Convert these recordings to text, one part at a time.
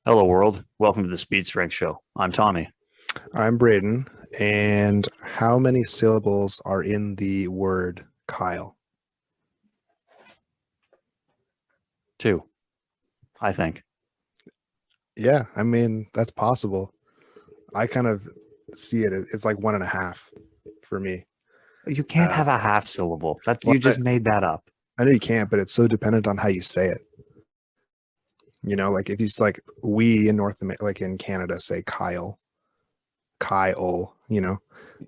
Hello, world. Welcome to the Speed Strength Show. I'm Tommy. I'm Braden, and how many syllables are in the word Kyle? Two, I think. Yeah, I mean, that's possible. I kind of see it as it's like one and a half for me. You can't Uh, have a half syllable. That's well, you just made that up. I know you can't, but it's so dependent on how you say it. Like if you like we in North America, like in Canada, say Kyle, Kyle, Okay.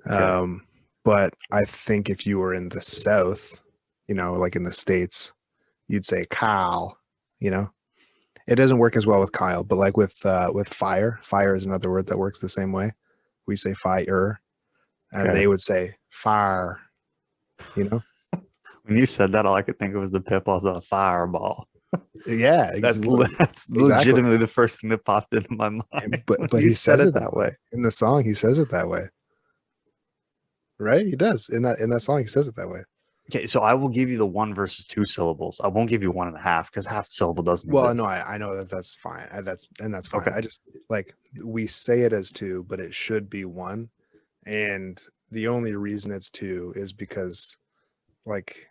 Um, but I think if you were in the South, like in the States, you'd say Kyle, you know. It doesn't work as well with Kyle, but like with fire, fire is another word that works the same way. We say fire, and Okay. they would say fire. You know? When you said that, all I could think of was the pip off the fireball. Yeah, That's exactly. legitimately the first thing that popped into my mind But when but you he said says it it that that way way. in the song. He says it that way, right? He does in that song. He says it that way. Okay, so I will give you the one versus two syllables. I won't give you one and a half because half the syllable doesn't Well, no, exist. I know that that's fine. That's fine. Okay. I just like we say it as two, but it should be one. And the only reason it's two is because like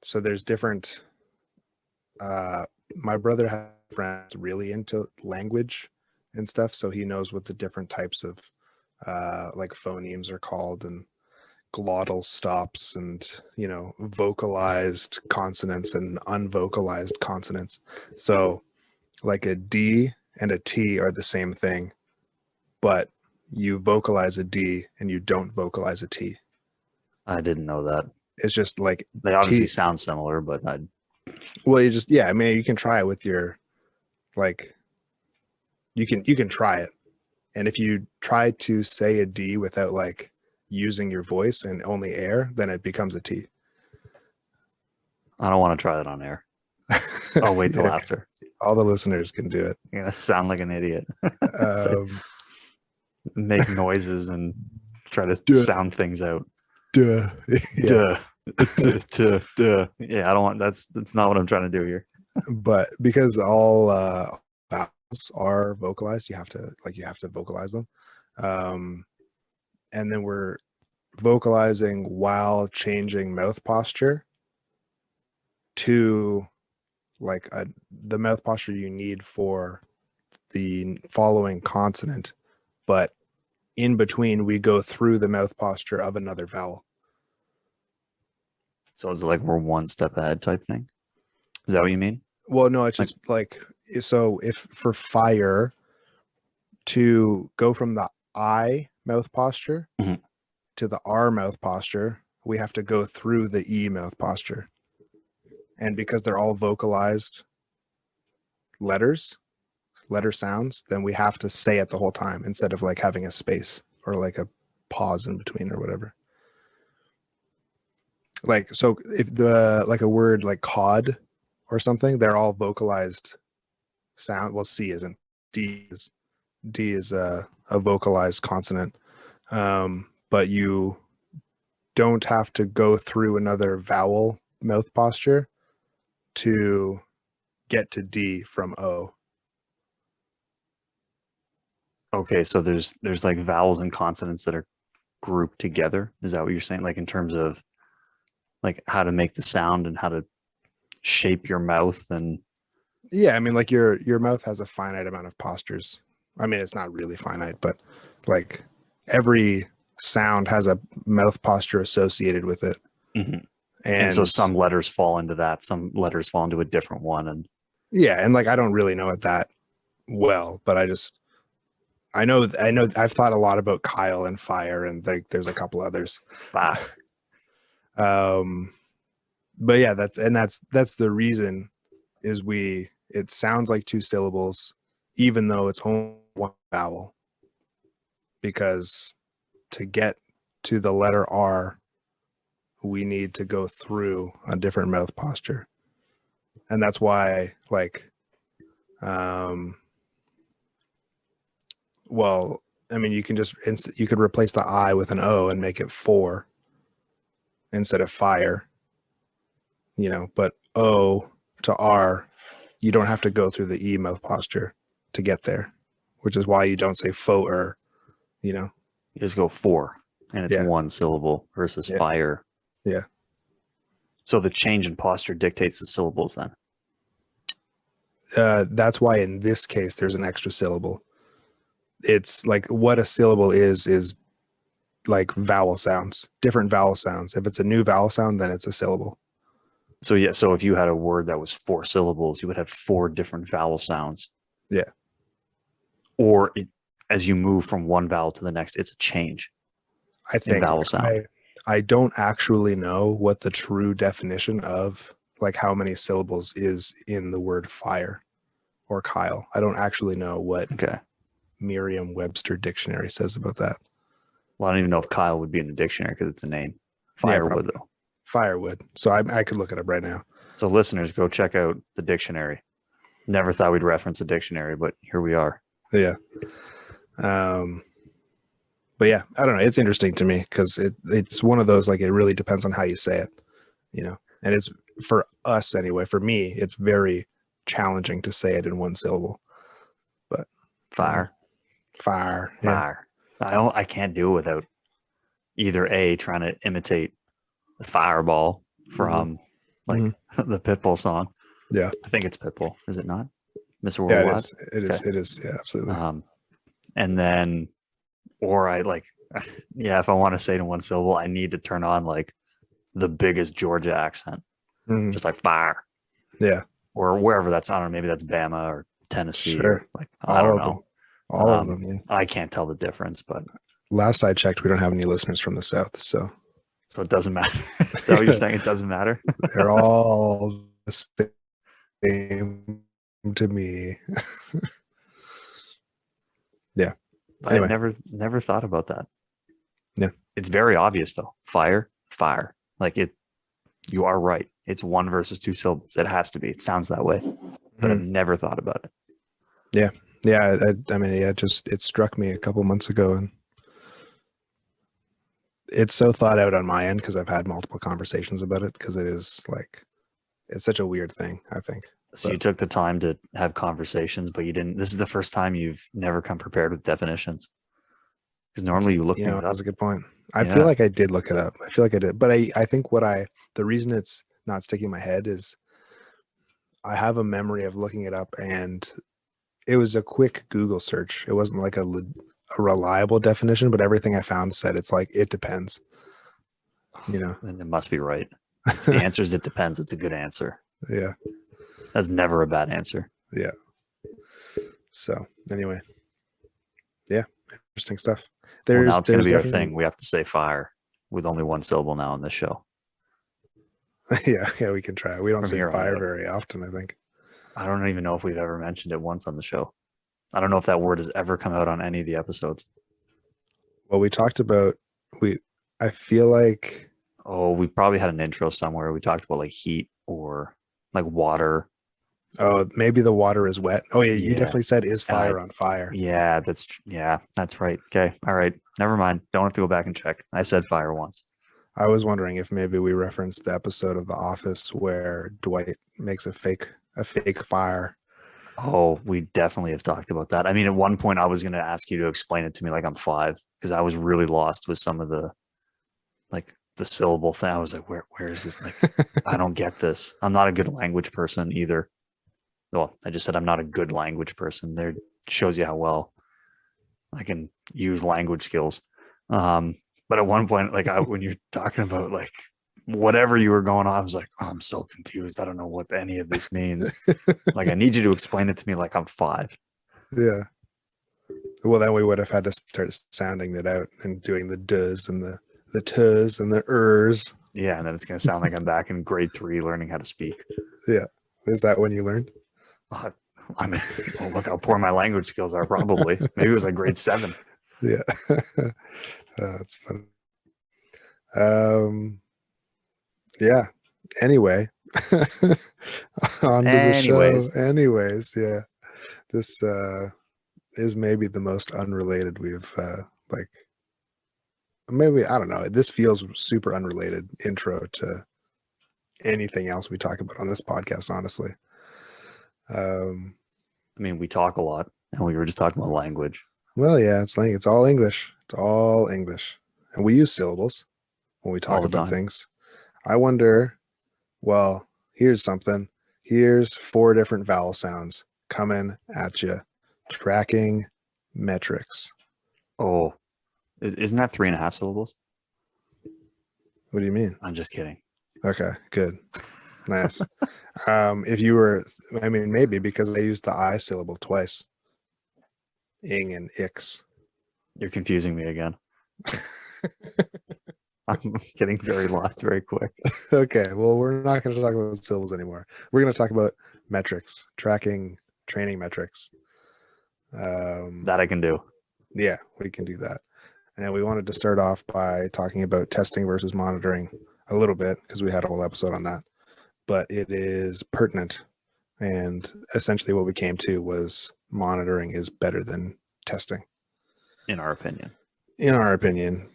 so there's different uh my brother has friends really into language and stuff, so he knows what the different types of like phonemes are called and glottal stops and vocalized consonants and unvocalized consonants. So like a D and a T are the same thing, but you vocalize a D and you don't vocalize a T. I didn't know that. It's just like They obviously T. sound similar, but Well, you just yeah. I mean, you can try it with your like you can try it, and if you try to say a D without like using your voice and only air, then it becomes a T. I don't want to try that on air. I'll wait till Yeah, after. all the listeners can do it. You're gonna sound like an idiot. Say, Um, make noises and try to duh, sound things out. duh. Yeah, Duh. Duh. Yeah, I don't want that's not what I'm trying to do here. but because all vowels are vocalized, you have to vocalize them. Um, and then we're vocalizing while changing mouth posture to the mouth posture you need for the following consonant, but in between we go through the mouth posture of another vowel. So is it like we're one step ahead type thing? Is that what you mean? Well, no, it's Like, just like so if for fire to go from the I mouth posture mhm. to the R mouth posture, we have to go through the E mouth posture. And because they're all vocalized letters, letter sounds, then we have to say it the whole time instead of like having a space or like a pause in between or whatever. Like so if the like a word like cod or something, they're all vocalized sound. Well, C isn't. D is a vocalized consonant. But you don't have to go through another vowel mouth posture to get to D from O. Okay, so there's like vowels and consonants that are grouped together. Is that what you're saying? Like in terms of like how to make the sound and how to shape your mouth and Yeah, I mean, like your mouth has a finite amount of postures. I mean, it's not really finite, but like every sound has a mouth posture associated with it. Mhm. And so And some letters fall into that, some letters fall into a different one. And yeah, and like I don't really know it that well, but I know I've thought a lot about Kyle and Fire and there's a couple others. fuck. Um but yeah, that's the reason is it sounds like two syllables even though it's only one vowel because to get to the letter R we need to go through a different mouth posture. And that's why like um well, I mean you can you could replace the I with an O and make it four instead of fire, but O to R, you don't have to go through the E mouth posture to get there, which is why you don't say fo-er, you know? You just go four, and it's Yeah. one syllable versus Yeah. fire. Yeah. So the change in posture dictates the syllables then. That's why in this case there's an extra syllable. It's like what a syllable is like vowel sounds, different vowel sounds. If it's a new vowel sound, then it's a syllable. So yeah, so if you had a word that was 4 syllables, you would have 4 different vowel sounds. Yeah. Or as you move from one vowel to the next, it's a change I in think vowel sound. I don't actually know what the true definition of like how many syllables is in the word fire or Kyle. I don't actually know what Okay. Merriam-Webster dictionary says about that. Well, I don't even know if Kyle would be in the dictionary because it's a name. Yeah, Firewood, though. Firewood. So I could look it up right now. So listeners, go check out the dictionary. Never thought we'd reference a dictionary, but here we are. Yeah. But yeah, I don't know. It's interesting to me because it's one of those, like, it really depends on how you say it, you know, and it's for us anyway. For me, it's very challenging to say it in one syllable. But Fire. Fire. Yeah. Fire. I can't do it without either A, trying to imitate the fireball from the Pitbull song. Yeah. I think it's Pitbull. Is it not? Mr. Yeah, Worldwide? it is. It is. Yeah, absolutely. And then, or I like, yeah, if I want to say it in one syllable, I need to turn on like the biggest Georgia accent, just like fire. Yeah. Or wherever that's, I don't know, maybe that's Bama or Tennessee. Sure. Or like, I don't know. All of them. Yeah. I can't tell the difference, but last I checked, we don't have any listeners from the South. So it doesn't matter. Is that what you're saying? It doesn't matter? They're all the same to me. Yeah. Anyway. I never thought about that. Yeah. It's very obvious though. Fire. Like you are right. It's 1 versus 2 syllables. It has to be. It sounds that way. But I've never thought about it. Yeah. Yeah. I mean, yeah, it struck me a couple months ago, and it's so thought out on my end because I've had multiple conversations about it, because it is like, it's such a weird thing, I think. So you took the time to have conversations, but you didn't. This is the first time you've never come prepared with definitions. Because normally you look things up. That's a good point. I feel like I did look it up. I feel like I did. But I think the reason it's not sticking in my head is I have a memory of looking it up, and it was a quick Google search. It wasn't like a reliable definition, but everything I found said it's like, it depends. You know? And it must be right. If the answer is it depends, it's a good answer. Yeah. That's never a bad answer. Yeah. So anyway. Yeah. Interesting stuff. Now it's going to be our thing. We have to say fire with only 1 syllable now on this show. Yeah, we can try. We don't say fire very often, I think. I don't even know if we've ever mentioned it once on the show. I don't know if that word has ever come out on any of the episodes. Well, we talked about, I feel like... Oh, we probably had an intro somewhere. We talked about like heat or like water. Oh, maybe the water is wet. Oh yeah, you definitely said is fire on fire. Yeah, that's right. Okay. All right. Never mind. Don't have to go back and check. I said fire once. I was wondering if maybe we referenced the episode of The Office where Dwight makes a fake fire. Oh, we definitely have talked about that. I mean, at one point I was going to ask you to explain it to me like I'm 5, because I was really lost with some of the syllable thing. I was like, where is this? Like, I don't get this. I'm not a good language person either. Well, I just said I'm not a good language person. There shows you how well I can use language skills. But at one point, like when you're talking about like whatever you were going on, I was like, oh, I'm so confused. I don't know what any of this means. Like, I need you to explain it to me like I'm 5. Yeah. Well, then we would have had to start sounding that out and doing the does and the tus and the ers. Yeah, and then it's going to sound like I'm back in grade 3 learning how to speak. Yeah. Is that when you learned? I mean, look how poor my language skills are, probably. Maybe it was like grade 7. Yeah. That's funny. Yeah. Anyway. On to the show. Anyways, yeah. This is maybe the most unrelated we've maybe, I don't know. This feels super unrelated intro to anything else we talk about on this podcast, honestly. I mean, we talk a lot, And we were just talking about language Well, yeah, it's all English. It's all English. And we use syllables when we all talk the about time. things. I wonder, well, here's something. Here's 4 different vowel sounds coming at you. Tracking metrics. Oh, isn't that 3.5 syllables? What do you mean? I'm just kidding. Okay, good. Nice. If you were, I mean, maybe because I used the I syllable twice. Ing and ix. You're confusing me again. I'm getting very lost very quick. Okay, well, we're not going to talk about syllables anymore. We're going to talk about metrics, tracking, training metrics. That I can do. Yeah, we can do that. And we wanted to start off by talking about testing versus monitoring a little bit because we had a whole episode on that. But it is pertinent. And essentially, what we came to was monitoring is better than testing, In our opinion. in our opinion.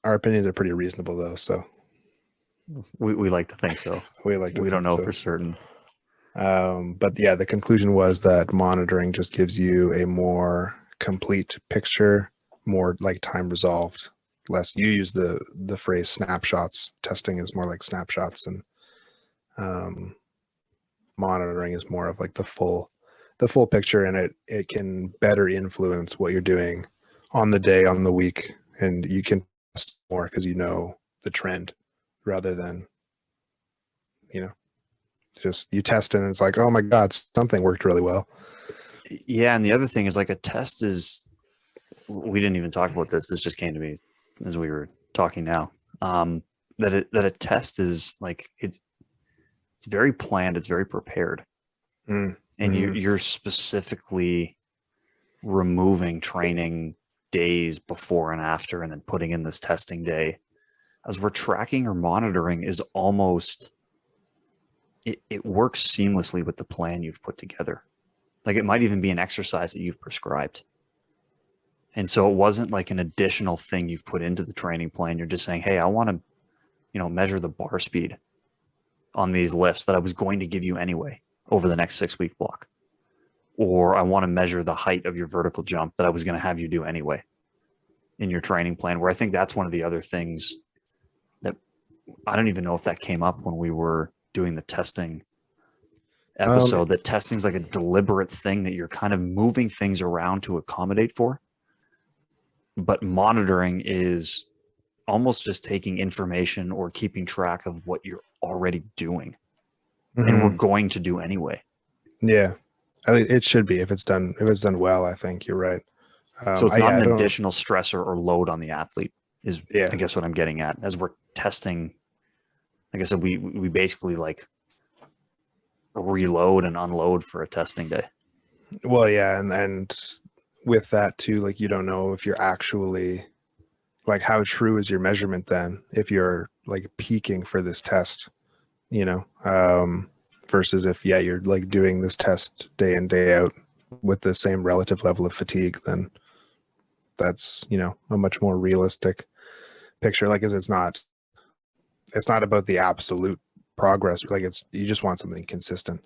Our opinions are pretty reasonable, though. So We like to think so. we like to We don't think know so. for certain. But yeah, the conclusion was that monitoring just gives you a more complete picture, more like time resolved. Less you use the phrase snapshots. Testing is more like snapshots, and um, monitoring is more of like the full picture, and it can better influence what you're doing on the day, on the week, and you can test more because you know the trend rather than just you test and it's like, oh my god, something worked really well. Yeah, and the other thing is like a test is we didn't even talk about this. This just came to me as we were talking now. That a test is like it's very planned, it's very prepared. Mm, And mhm. you're specifically removing training days before and after and then putting in this testing day. As we're tracking or monitoring is almost it works seamlessly with the plan you've put together. Like it might even be an exercise that you've prescribed. And so it wasn't like an additional thing you've put into the training plan. You're just saying, hey, I want to, measure the bar speed on these lifts that I was going to give you anyway over the next 6-week block. Or I want to measure the height of your vertical jump that I was going to have you do anyway in your training plan. Where I think that's one of the other things that I don't even know if that came up when we were doing the testing episode, that testing is like a deliberate thing that you're kind of moving things around to accommodate for. But monitoring is almost just taking information or keeping track of what you're already doing and we're going to do anyway. Yeah, it should be if it's done well. I think you're right. So it's not I an don't. additional stressor or load on the athlete is Yeah, I guess what I'm getting at. As we're testing, like I said, we basically like reload and unload for a testing day. well, yeah, and with that too, like you don't know if you're actually like how true is your measurement then if you're like peaking for this test, versus if you're like doing this test day in day out with the same relative level of fatigue, then that's a much more realistic picture. Like, it's not about the absolute progress. Like, it's you just want something consistent.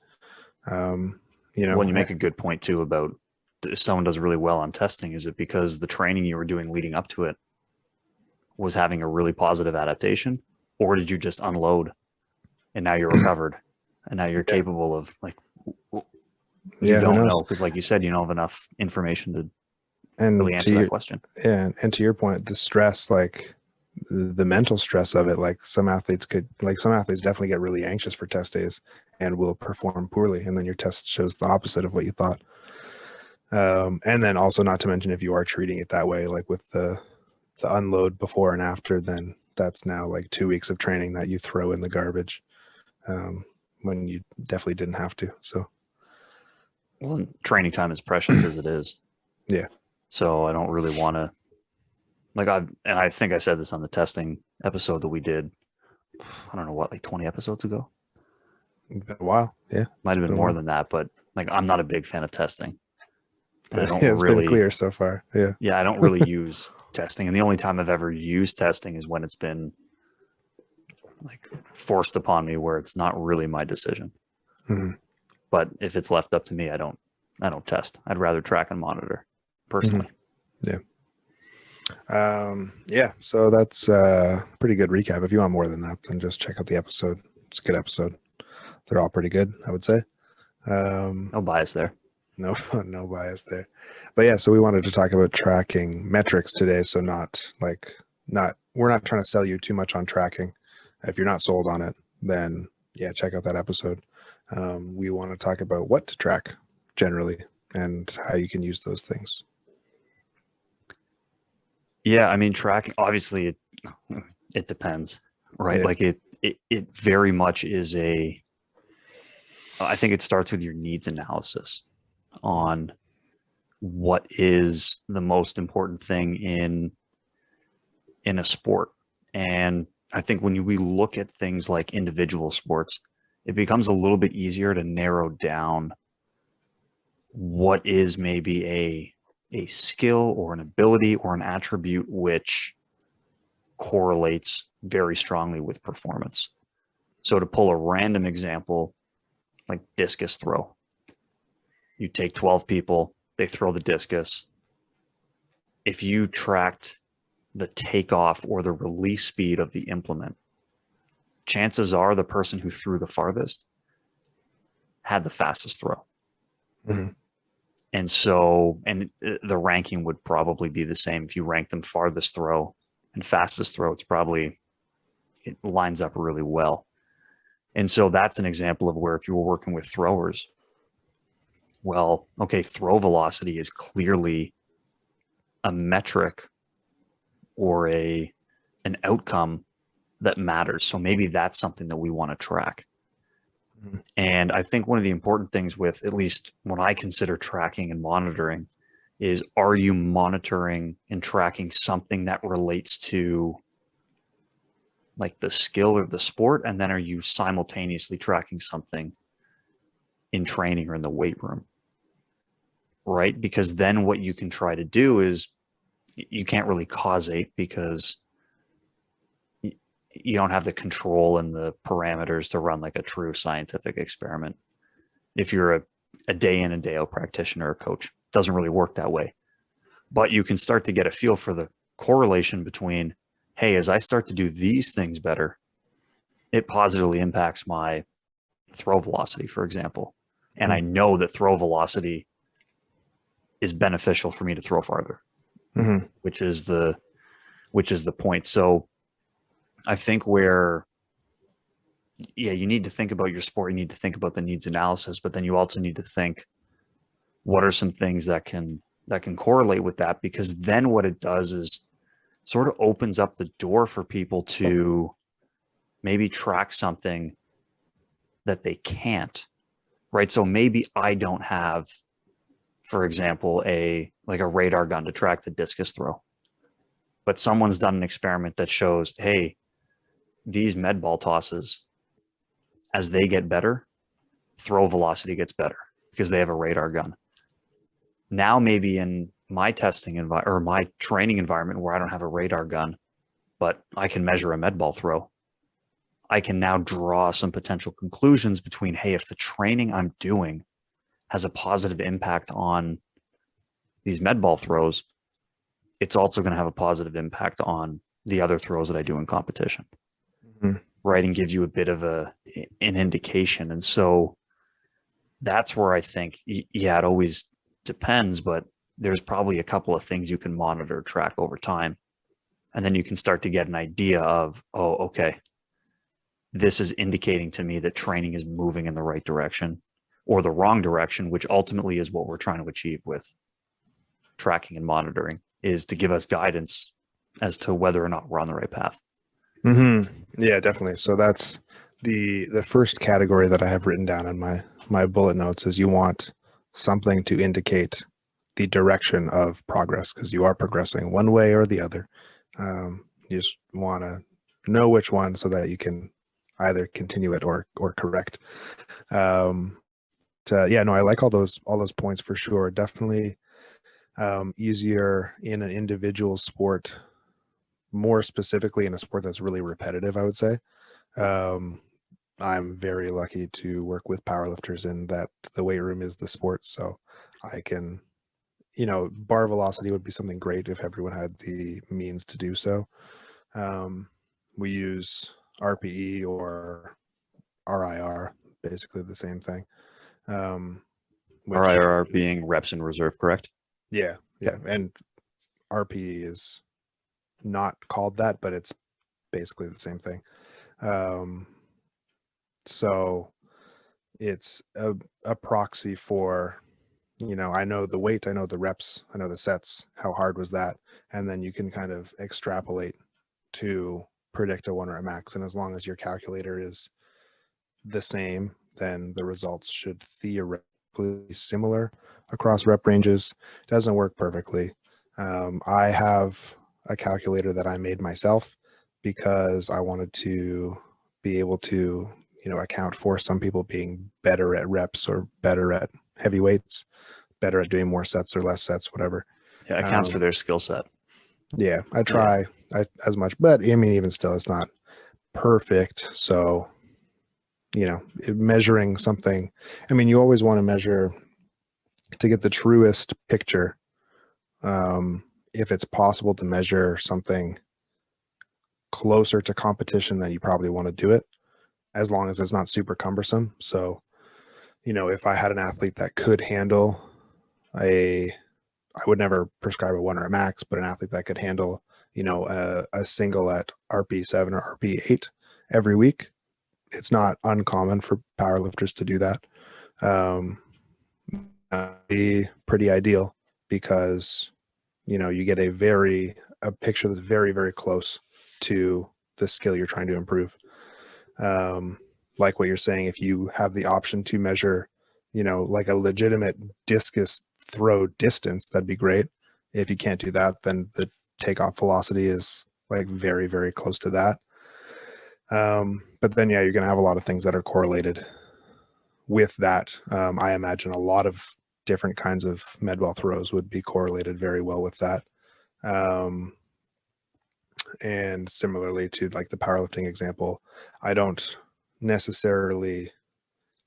Well, and you make a good point too about if someone does really well on testing, is it because the training you were doing leading up to it was having a really positive adaptation, or did you just unload and now you're recovered and now you're capable of like you don't know, because like you said, you don't have enough information to really answer that question. Yeah, and to your point, the stress, like the mental stress of it, like some athletes definitely get really anxious for test days and will perform poorly, and then your test shows the opposite of what you thought. And then also, not to mention, if you are treating it that way, like with the unload before and after, then that's now like 2 weeks of training that you throw in the garbage, when you definitely didn't have to. So, well, training time is precious as it is. Yeah. So I don't really want to, like, I think I said this on the testing episode that we did, I don't know what, like 20 episodes ago. It's been a while. Yeah. Might have been more than that, but like, I'm not a big fan of testing. I don't it's been clear so far. Yeah. Yeah. I don't really use testing. And the only time I've ever used testing is when it's been like forced upon me where it's not really my decision. Mm-hmm. But if it's left up to me, I don't test. I'd rather track and monitor personally. Yeah. Yeah, so that's a pretty good recap. If you want more than that, then just check out the episode. It's a good episode. They're all pretty good, I would say. No bias there. No, no bias there. But yeah, so we wanted to talk about tracking metrics today. So we're not trying to sell you too much on tracking. If you're not sold on it, then yeah, check out that episode. We want to talk about what to track generally and how you can use those things. Yeah, I mean, tracking, obviously it depends, right? Yeah. Like it very much is I think it starts with your needs analysis on what is the most important thing in a sport. And I think when we look at things like individual sports, it becomes a little bit easier to narrow down what is maybe a skill or an ability or an attribute which correlates very strongly with performance. So to pull a random example, like discus throw, you take 12 people, they throw the discus. If you tracked the takeoff or the release speed of the implement, chances are the person who threw the farthest had the fastest throw. Mm-hmm. And so, and the ranking would probably be the same. If you rank them farthest throw and fastest throw, it lines up really well. And so that's an example of where if you were working with throwers, well, okay, throw velocity is clearly a metric or an outcome that matters. So maybe that's something that we want to track. Mm-hmm. And I think one of the important things with, at least when I consider tracking and monitoring, is are you monitoring and tracking something that relates to like the skill or the sport? And then are you simultaneously tracking something in training or in the weight room? Right? Because then what you can try to do is you can't really causate because you don't have the control and the parameters to run like a true scientific experiment. If you're a day in and day out practitioner or coach, it doesn't really work that way. But you can start to get a feel for the correlation between, hey, as I start to do these things better, it positively impacts my throw velocity, for example. And I know that throw velocity is beneficial for me to throw farther, which is the point. So I think where, yeah, you need to think about your sport, you need to think about the needs analysis, but then you also need to think, what are some things that can correlate with that? Because then what it does is sort of opens up the door for people to maybe track something that they can't, right? So maybe I don't have, for example, a radar gun to track the discus throw, but someone's done an experiment that shows, hey, these med ball tosses, as they get better, throw velocity gets better because they have a radar gun. Now, maybe in my testing environment or my training environment where I don't have a radar gun, but I can measure a med ball throw, I can now draw some potential conclusions between, hey, if the training I'm doing has a positive impact on these med ball throws, it's also going to have a positive impact on the other throws that I do in competition. Right? And gives you a bit of an indication. And so that's where I think, yeah, it always depends, but there's probably a couple of things you can monitor, track over time. And then you can start to get an idea of, oh, okay, this is indicating to me that training is moving in the right direction or the wrong direction, which ultimately is what we're trying to achieve with tracking and monitoring, is to give us guidance as to whether or not we're on the right path. Yeah, definitely. So that's the first category that I have written down in my bullet notes is you want something to indicate the direction of progress because you are progressing one way or the other. You just want to know which one so that you can either continue it or correct. Yeah, no, I like all those points for sure. Definitely easier in an individual sport, more specifically in a sport that's really repetitive, I would say. I'm very lucky to work with powerlifters in that the weight room is the sport. So I can, bar velocity would be something great if everyone had the means to do so. We use RPE or RIR, basically the same thing. Which RIR being reps in reserve, correct? yeah, Yep. and RPE is not called that, but it's basically the same thing. So it's a proxy for, I know the weight, I know the reps, I know the sets, how hard was that, and then you can kind of extrapolate to predict a 1 rep max. And as long as your calculator is the same, then the results should theoretically be similar across rep ranges. Doesn't work perfectly. I have a calculator that I made myself because I wanted to be able to, account for some people being better at reps or better at heavy weights, better at doing more sets or less sets, whatever. Yeah, it accounts for their skill set. Yeah, I try as much, but I mean, even still, it's not perfect. So, measuring something, I mean, you always want to measure to get the truest picture. If it's possible to measure something closer to competition, then you probably want to do it, as long as it's not super cumbersome. So, if I had an athlete that could handle I would never prescribe a 1 rep max, but an athlete that could handle, a single at RP7 or RP8 every week, it's not uncommon for powerlifters to do that. Be pretty ideal because, you get a picture that's very, very close to the skill you're trying to improve. Like what you're saying, if you have the option to measure, like a legitimate discus throw distance, that'd be great. If you can't do that, then the takeoff velocity is like very, very close to that. But then, yeah, you're going to have a lot of things that are correlated with that. I imagine a lot of different kinds of medball throws would be correlated very well with that. And similarly to like the powerlifting example, I don't necessarily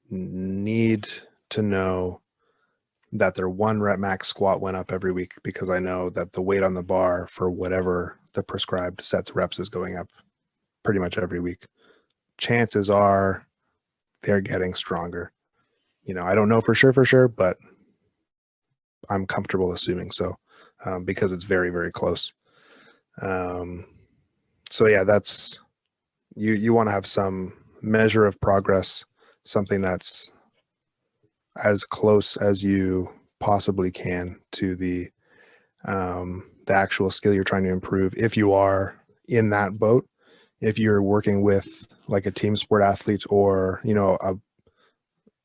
need to know that their 1 rep max squat went up every week, because I know that the weight on the bar for whatever the prescribed sets reps is going up pretty much every week. Chances are they're getting stronger. I don't know for sure, but I'm comfortable assuming so, because it's very, very close. So yeah, that's you want to have some measure of progress, something that's as close as you possibly can to the actual skill you're trying to improve. If you are in that boat, if you're working with like a team sport athlete, or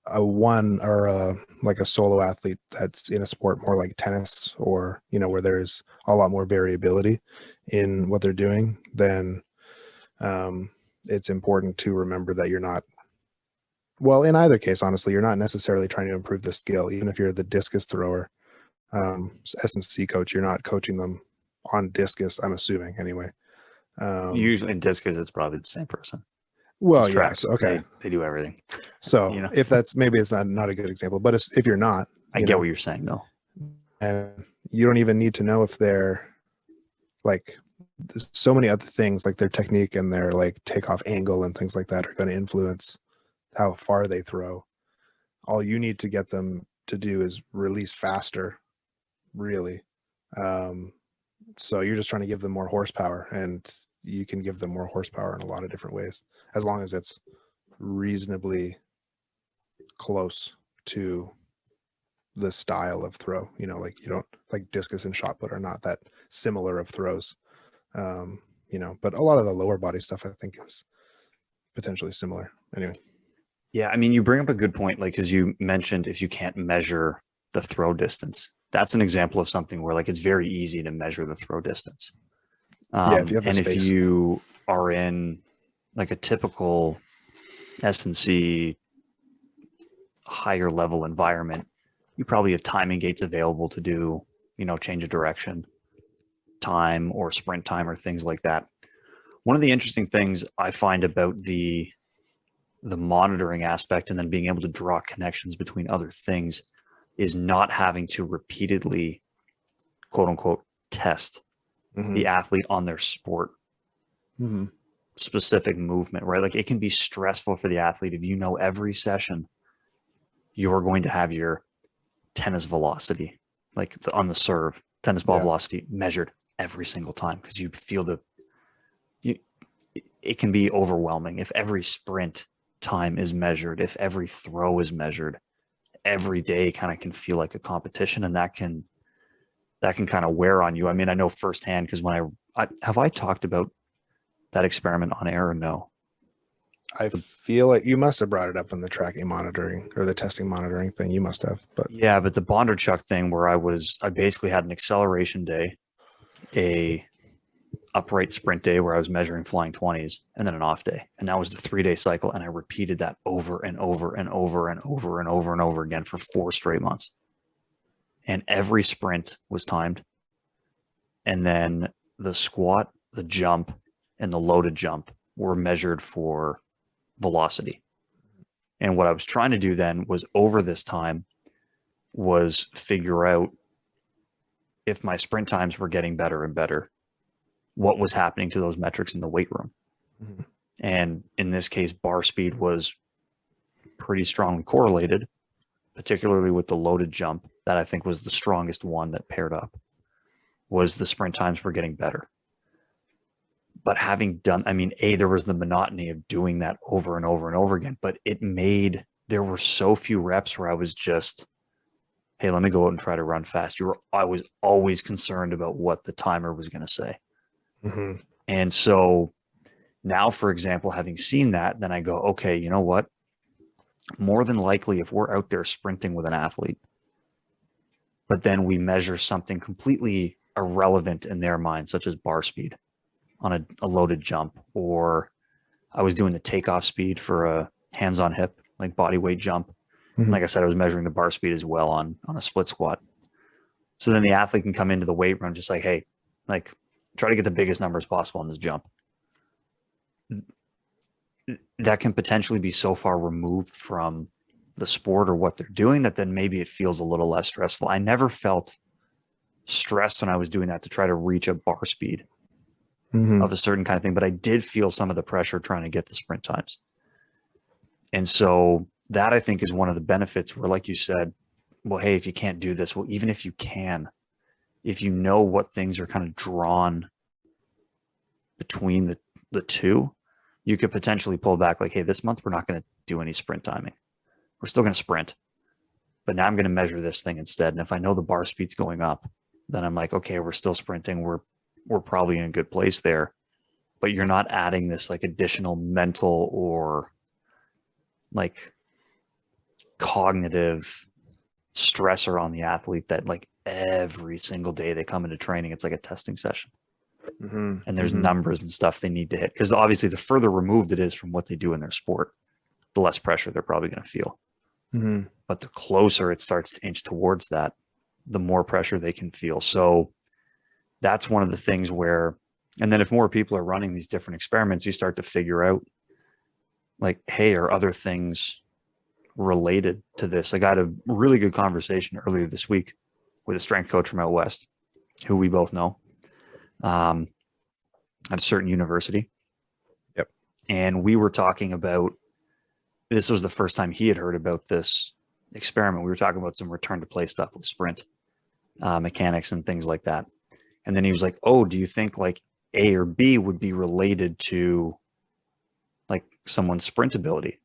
a one or like a solo athlete that's in a sport more like tennis, or where there's a lot more variability in what they're doing, then it's important to remember that you're not, well, in either case, honestly, you're not necessarily trying to improve the skill. Even if you're the discus thrower, S&C coach, you're not coaching them on discus, I'm assuming anyway. Usually in discus, it's probably the same person. Well, It's yes, okay. They do everything. So You know? if that's, maybe it's not a good example, but if you're not, I get what you're saying, though. and you don't even need to know if they're like, so many other things like their technique and their like takeoff angle and things like that are going to influence how far they throw. All you need to get them to do is release faster, really. So you're just trying to give them more horsepower, and you can give them more horsepower in a lot of different ways, as long as it's reasonably close to the style of throw. Like you don't, like discus and shot put are not that similar of throws. But a lot of the lower body stuff I think is potentially similar. Anyway. Yeah, I mean, you bring up a good point, like, because you mentioned if you can't measure the throw distance, that's an example of something where like it's very easy to measure the throw distance. Yeah, if you have the and space. if you are in like a typical S&C higher level environment, you probably have timing gates available to do, change of direction time or sprint time or things like that. One of the interesting things I find about the the monitoring aspect and then being able to draw connections between other things is not having to repeatedly, quote unquote, test the athlete on their sport specific movement, right? Like it can be stressful for the athlete if you know every session you're going to have your tennis velocity, like on the serve, tennis ball velocity measured every single time, because you feel it can be overwhelming if every sprint time is measured, if every throw is measured. Every day kind of can feel like a competition, and that can kind of wear on you. I mean, I know firsthand, because when I talked about that experiment on air or no? I feel like you must have brought it up in the tracking monitoring or the testing monitoring thing. You must have, but Yeah, but the Bondarchuk thing where I basically had an acceleration day, a upright sprint day where I was measuring flying 20s, and then an off day. And that was the 3-day cycle. And I repeated that over and over and over and over and over and over again for 4 straight months. And every sprint was timed. And then the squat, the jump, and the loaded jump were measured for velocity. And what I was trying to do then was, over this time, was figure out if my sprint times were getting better and better, what was happening to those metrics in the weight room. And in this case, bar speed was pretty strongly correlated, particularly with the loaded jump. That I think was the strongest one that paired up, was the sprint times were getting better. But having done, I mean, there was the monotony of doing that over and over and over again, but there were so few reps where I was just, hey, let me go out and try to run fast. I was always concerned about what the timer was going to say. And so now, for example, having seen that, then I go, okay, you know what? More than likely, if we're out there sprinting with an athlete, but then we measure something completely irrelevant in their mind, such as bar speed on a loaded jump, or I was doing the takeoff speed for a hands-on hip, like body weight jump. Like I said, I was measuring the bar speed as well on a split squat. So then the athlete can come into the weight room just like, hey, like try to get the biggest numbers possible on this jump. That can potentially be so far removed from the sport or what they're doing that then maybe it feels a little less stressful. I never felt stressed when I was doing that to try to reach a bar speed of a certain kind of thing, but I did feel some of the pressure trying to get the sprint times. And so that, I think, is one of the benefits where, like you said, well, hey, if you can't do this, well, even if you can, if you know what things are kind of drawn between the two, you could potentially pull back like, hey, this month we're not going to do any sprint timing. We're still going to sprint, but now I'm going to measure this thing instead. And if I know the bar speed's going up, then I'm like, okay, we're still sprinting. We're probably in a good place there, but you're not adding this like additional mental or like cognitive stressor on the athlete that like every single day they come into training, it's like a testing session. And there's numbers and stuff they need to hit. Because obviously the further removed it is from what they do in their sport, the less pressure they're probably going to feel. But the closer it starts to inch towards that, the more pressure they can feel. So that's one of the things where, and then if more people are running these different experiments, you start to figure out like, hey, are other things related to this? I got a really good conversation earlier this week with a strength coach from out West, who we both know, at a certain university. And we were talking about, this was the first time he had heard about this experiment. We were talking about some return to play stuff with sprint mechanics and things like that. And then he was like, oh, do you think like A or B would be related to like someone's sprint ability?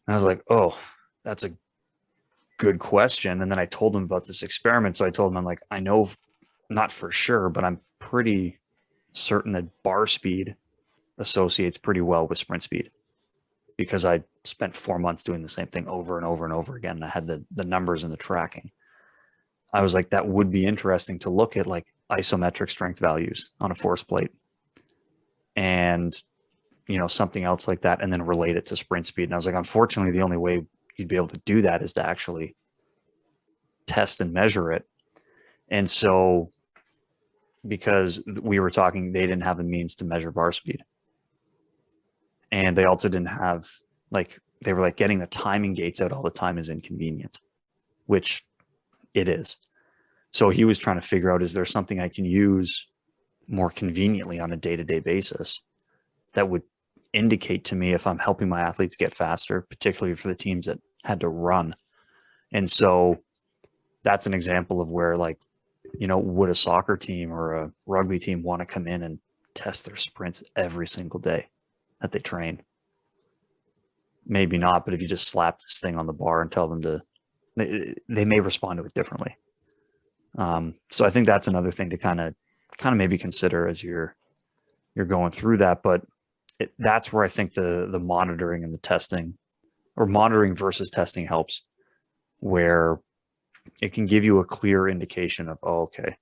And I was like, oh, that's a good question. And then I told him about this experiment. So I told him, I'm like, I know, not for sure, but I'm pretty certain that bar speed associates pretty well with sprint speed, because I spent 4 months doing the same thing over and over and over again. And I had the numbers and the tracking. I was like, that would be interesting to look at like isometric strength values on a force plate and, you know, something else like that, and then relate it to sprint speed. And I was like, unfortunately, the only way you'd be able to do that is to actually test and measure it. And so, because we were talking, they didn't have the means to measure bar speed. And they also didn't have, like, they were like getting the timing gates out all the time is inconvenient, which it is. So he was trying to figure out, is there something I can use more conveniently on a day-to-day basis that would indicate to me if I'm helping my athletes get faster, particularly for the teams that had to run. And so that's an example of where, like, would a soccer team or a rugby team want to come in and test their sprints every single day that they train? Maybe not, but if you just slap this thing on the bar and tell them to, they may respond to it differently. So I think that's another thing to kind of maybe consider as you're going through that. But that's where I think the monitoring and the testing, or monitoring versus testing, helps, where it can give you a clear indication of, oh, okay,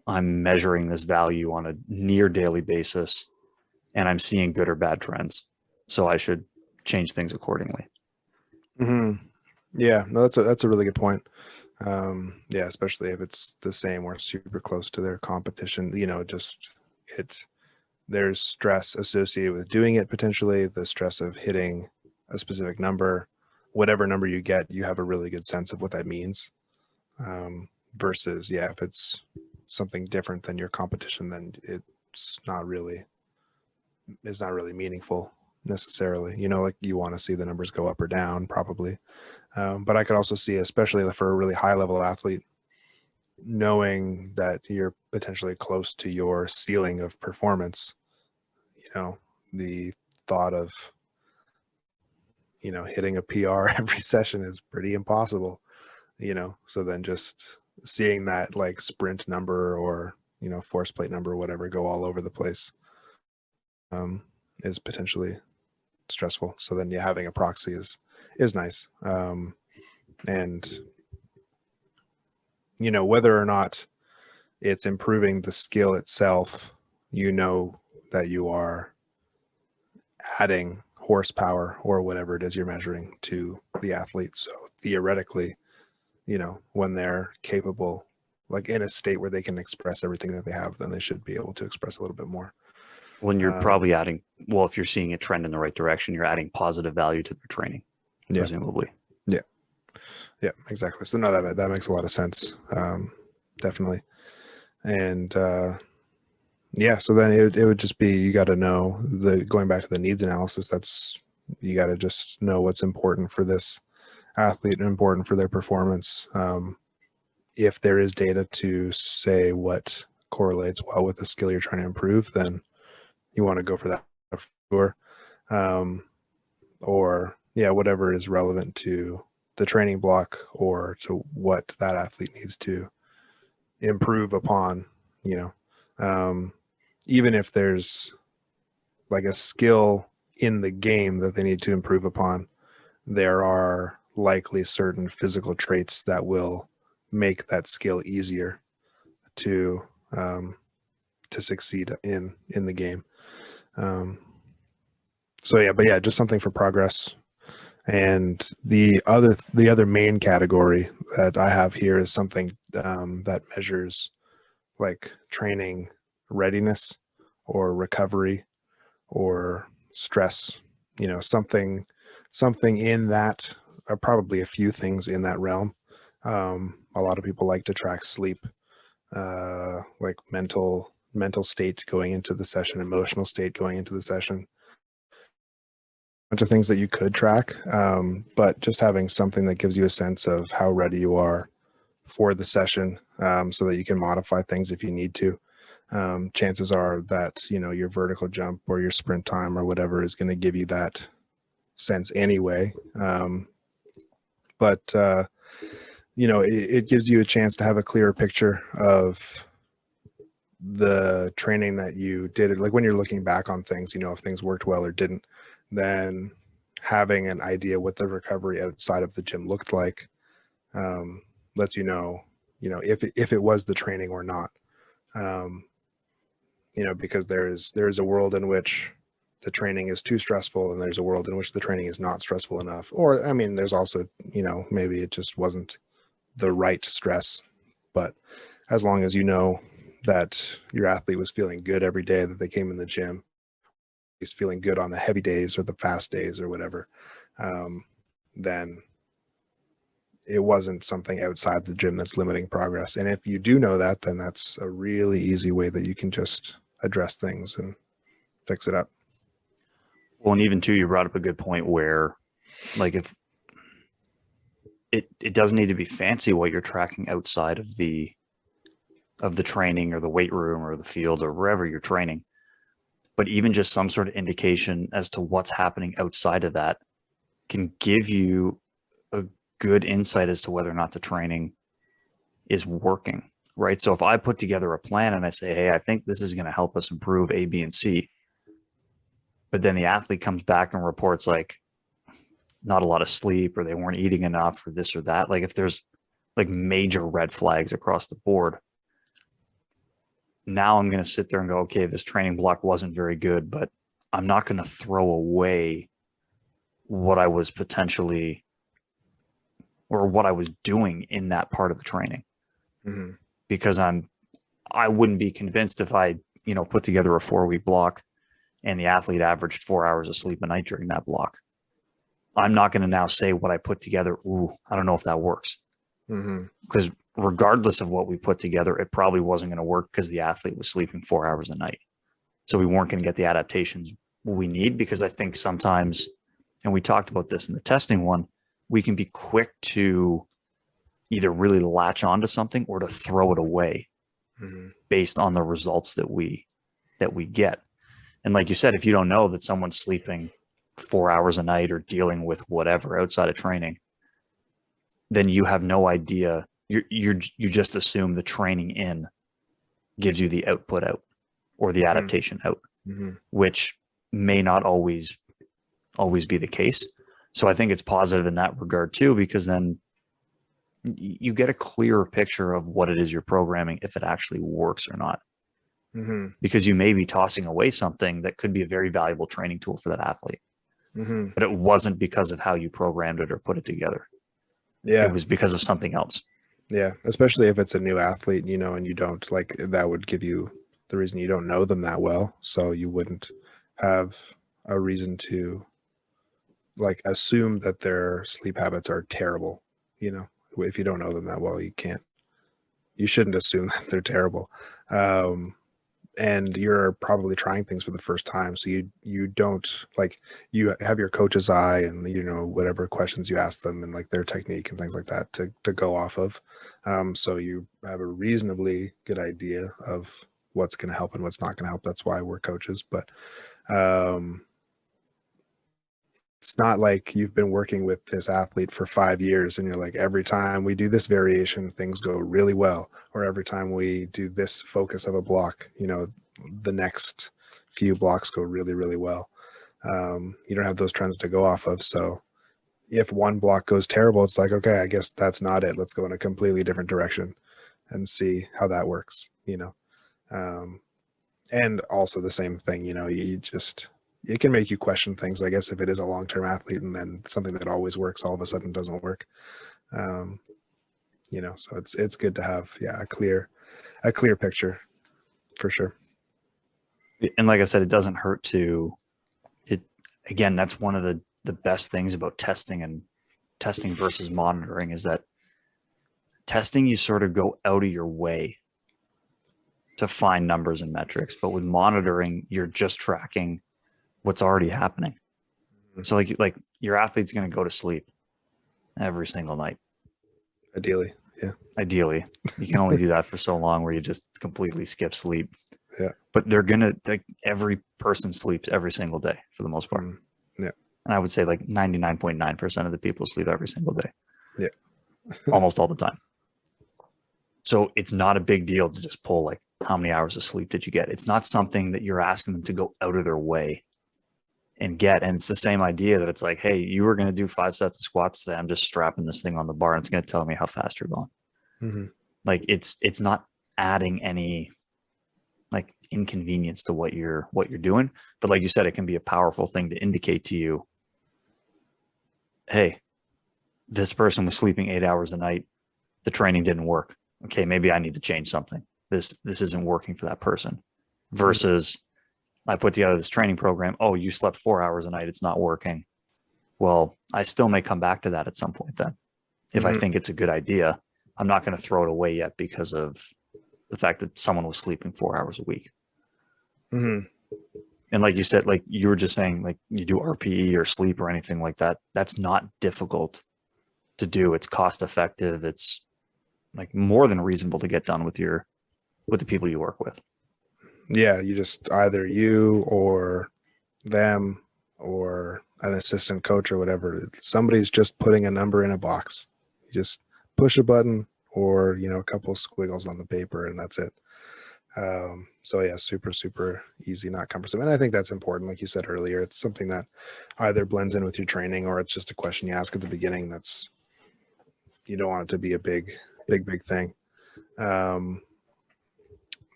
I'm measuring this value on a near daily basis and I'm seeing good or bad trends. So I should change things accordingly. Mm-hmm. Yeah, no, that's a really good point. Yeah, especially if it's the same or super close to their competition, just there's stress associated with doing it, potentially the stress of hitting a specific number. Whatever number you get, you have a really good sense of what that means. Versus, yeah, if it's something different than your competition, then it's not really meaningful necessarily. Like, you want to see the numbers go up or down, probably. But I could also see, especially for a really high level athlete, knowing that you're potentially close to your ceiling of performance, the thought of, hitting a PR every session is pretty impossible, so then just seeing that, like, sprint number or, force plate number or whatever go all over the place is potentially stressful. So then, yeah, having a proxy is nice. And whether or not it's improving the skill itself, that you are adding horsepower or whatever it is you're measuring to the athlete. So theoretically, when they're capable, like in a state where they can express everything that they have, then they should be able to express a little bit more. When you're probably adding, well, if you're seeing a trend in the right direction, you're adding positive value to their training, presumably. Yeah, exactly. So no, that makes a lot of sense. Definitely. And yeah, so then it would just be, you got to know, going back to the needs analysis, you got to just know what's important for this athlete and important for their performance. If there is data to say what correlates well with the skill you're trying to improve, then you want to go for that. Sure. Or yeah, whatever is relevant to the training block or to what that athlete needs to improve upon, even if there's like a skill in the game that they need to improve upon, there are likely certain physical traits that will make that skill easier to succeed in the game. So yeah, but yeah, just something for progress. And the other main category that I have here is something that measures, like, training readiness or recovery or stress, something in that, probably a few things in that realm. A lot of people like to track sleep, like mental state going into the session, emotional state going into the session. Bunch of things that you could track, but just having something that gives you a sense of how ready you are for the session, so that you can modify things if you need to. Chances are that your vertical jump or your sprint time or whatever is going to give you that sense anyway. But it gives you a chance to have a clearer picture of the training that you did. Like, when you're looking back on things, if things worked well or didn't, then having an idea what the recovery outside of the gym looked like lets you know if it was the training or not. Because there is a world in which the training is too stressful, and there's a world in which the training is not stressful enough. Or, I mean, there's also, maybe it just wasn't the right stress. But as long as you know that your athlete was feeling good every day that they came in the gym, he's feeling good on the heavy days or the fast days or whatever, then it wasn't something outside the gym that's limiting progress. And if you do know that, then that's a really easy way that you can just address things and fix it up. Well, and even too, you brought up a good point where, like, if it doesn't need to be fancy what you're tracking outside of the training or the weight room or the field or wherever you're training, but even just some sort of indication as to what's happening outside of that can give you a good insight as to whether or not the training is working, right? So if I put together a plan and I say, hey, I think this is going to help us improve A, B, and C, but then the athlete comes back and reports like not a lot of sleep, or they weren't eating enough, or this or that, like if there's like major red flags across the board, now I'm going to sit there and go, okay, this training block wasn't very good, but I'm not going to throw away what I was potentially or what I was doing in that part of the training, because I wouldn't be convinced if I, put together a 4-week block and the athlete averaged 4 hours of sleep a night during that block. I'm not going to now say what I put together. Ooh, I don't know if that works. Because regardless of what we put together, it probably wasn't going to work because the athlete was sleeping 4 hours a night. So we weren't going to get the adaptations we need, because I think sometimes, and we talked about this in the testing one, we can be quick to either really latch onto something or to throw it away based on the results that we get. And like you said, if you don't know that someone's sleeping 4 hours a night or dealing with whatever outside of training, then you have no idea. You just assume the training in gives you the output out or the adaptation out, which may not always be the case. So I think it's positive in that regard too, because then you get a clearer picture of what it is you're programming, if it actually works or not. Because you may be tossing away something that could be a very valuable training tool for that athlete, but it wasn't because of how you programmed it or put it together. Yeah. It was because of something else. Yeah. Especially if it's a new athlete, and you don't like, that would give you the reason you don't know them that well. So you wouldn't have a reason to like assume that their sleep habits are terrible. If you don't know them that well, you shouldn't assume that they're terrible. And you're probably trying things for the first time. So you don't like, you have your coach's eye and, whatever questions you ask them and like their technique and things like that to go off of. So you have a reasonably good idea of what's going to help and what's not going to help. That's why we're coaches. But it's not like you've been working with this athlete for 5 years and you're like, every time we do this variation, things go really well. Or every time we do this focus of a block, the next few blocks go really, really well. You don't have those trends to go off of. So if one block goes terrible, it's like, okay, I guess that's not it. Let's go in a completely different direction and see how that works, and also the same thing, it can make you question things, I guess, if it is a long-term athlete and then something that always works all of a sudden doesn't work. So it's good to have, a clear picture for sure. And like I said, it doesn't hurt to it. Again, that's one of the best things about testing versus monitoring, is that testing, you sort of go out of your way to find numbers and metrics, but with monitoring, you're just tracking what's already happening. So like your athlete's going to go to sleep every single night. Ideally. Ideally, you can only do that for so long where you just completely skip sleep. Yeah. But every person sleeps every single day for the most part. Yeah. And I would say like 99.9% of the people sleep every single day. Yeah. Almost all the time. So it's not a big deal to just pull like, how many hours of sleep did you get? It's not something that you're asking them to go out of their way and get. And it's the same idea that it's like, hey, you were going to do 5 sets of squats today. I'm just strapping this thing on the bar and it's going to tell me how fast you're going. Like it's not adding any like inconvenience to what you're doing. But like you said, it can be a powerful thing to indicate to you, hey, this person was sleeping 8 hours a night. The training didn't work. Okay, maybe I need to change something. This isn't working for that person. Versus I put together this training program. Oh, you slept 4 hours a night. It's not working. Well, I still may come back to that at some point then. If I Mhm. think it's a good idea, I'm not going to throw it away yet because of the fact that someone was sleeping 4 hours a week. Mhm. And like you said, like you were just saying, like you do RPE or sleep or anything like that. That's not difficult to do. It's cost effective. It's like more than reasonable to get done with the people you work with. Yeah, you just either you or them or an assistant coach or whatever. Somebody's just putting a number in a box. You just push a button or, a couple squiggles on the paper and that's it. So yeah, super, super easy, not cumbersome. And I think that's important. Like you said earlier, it's something that either blends in with your training or it's just a question you ask at the beginning. You don't want it to be a big thing. Um,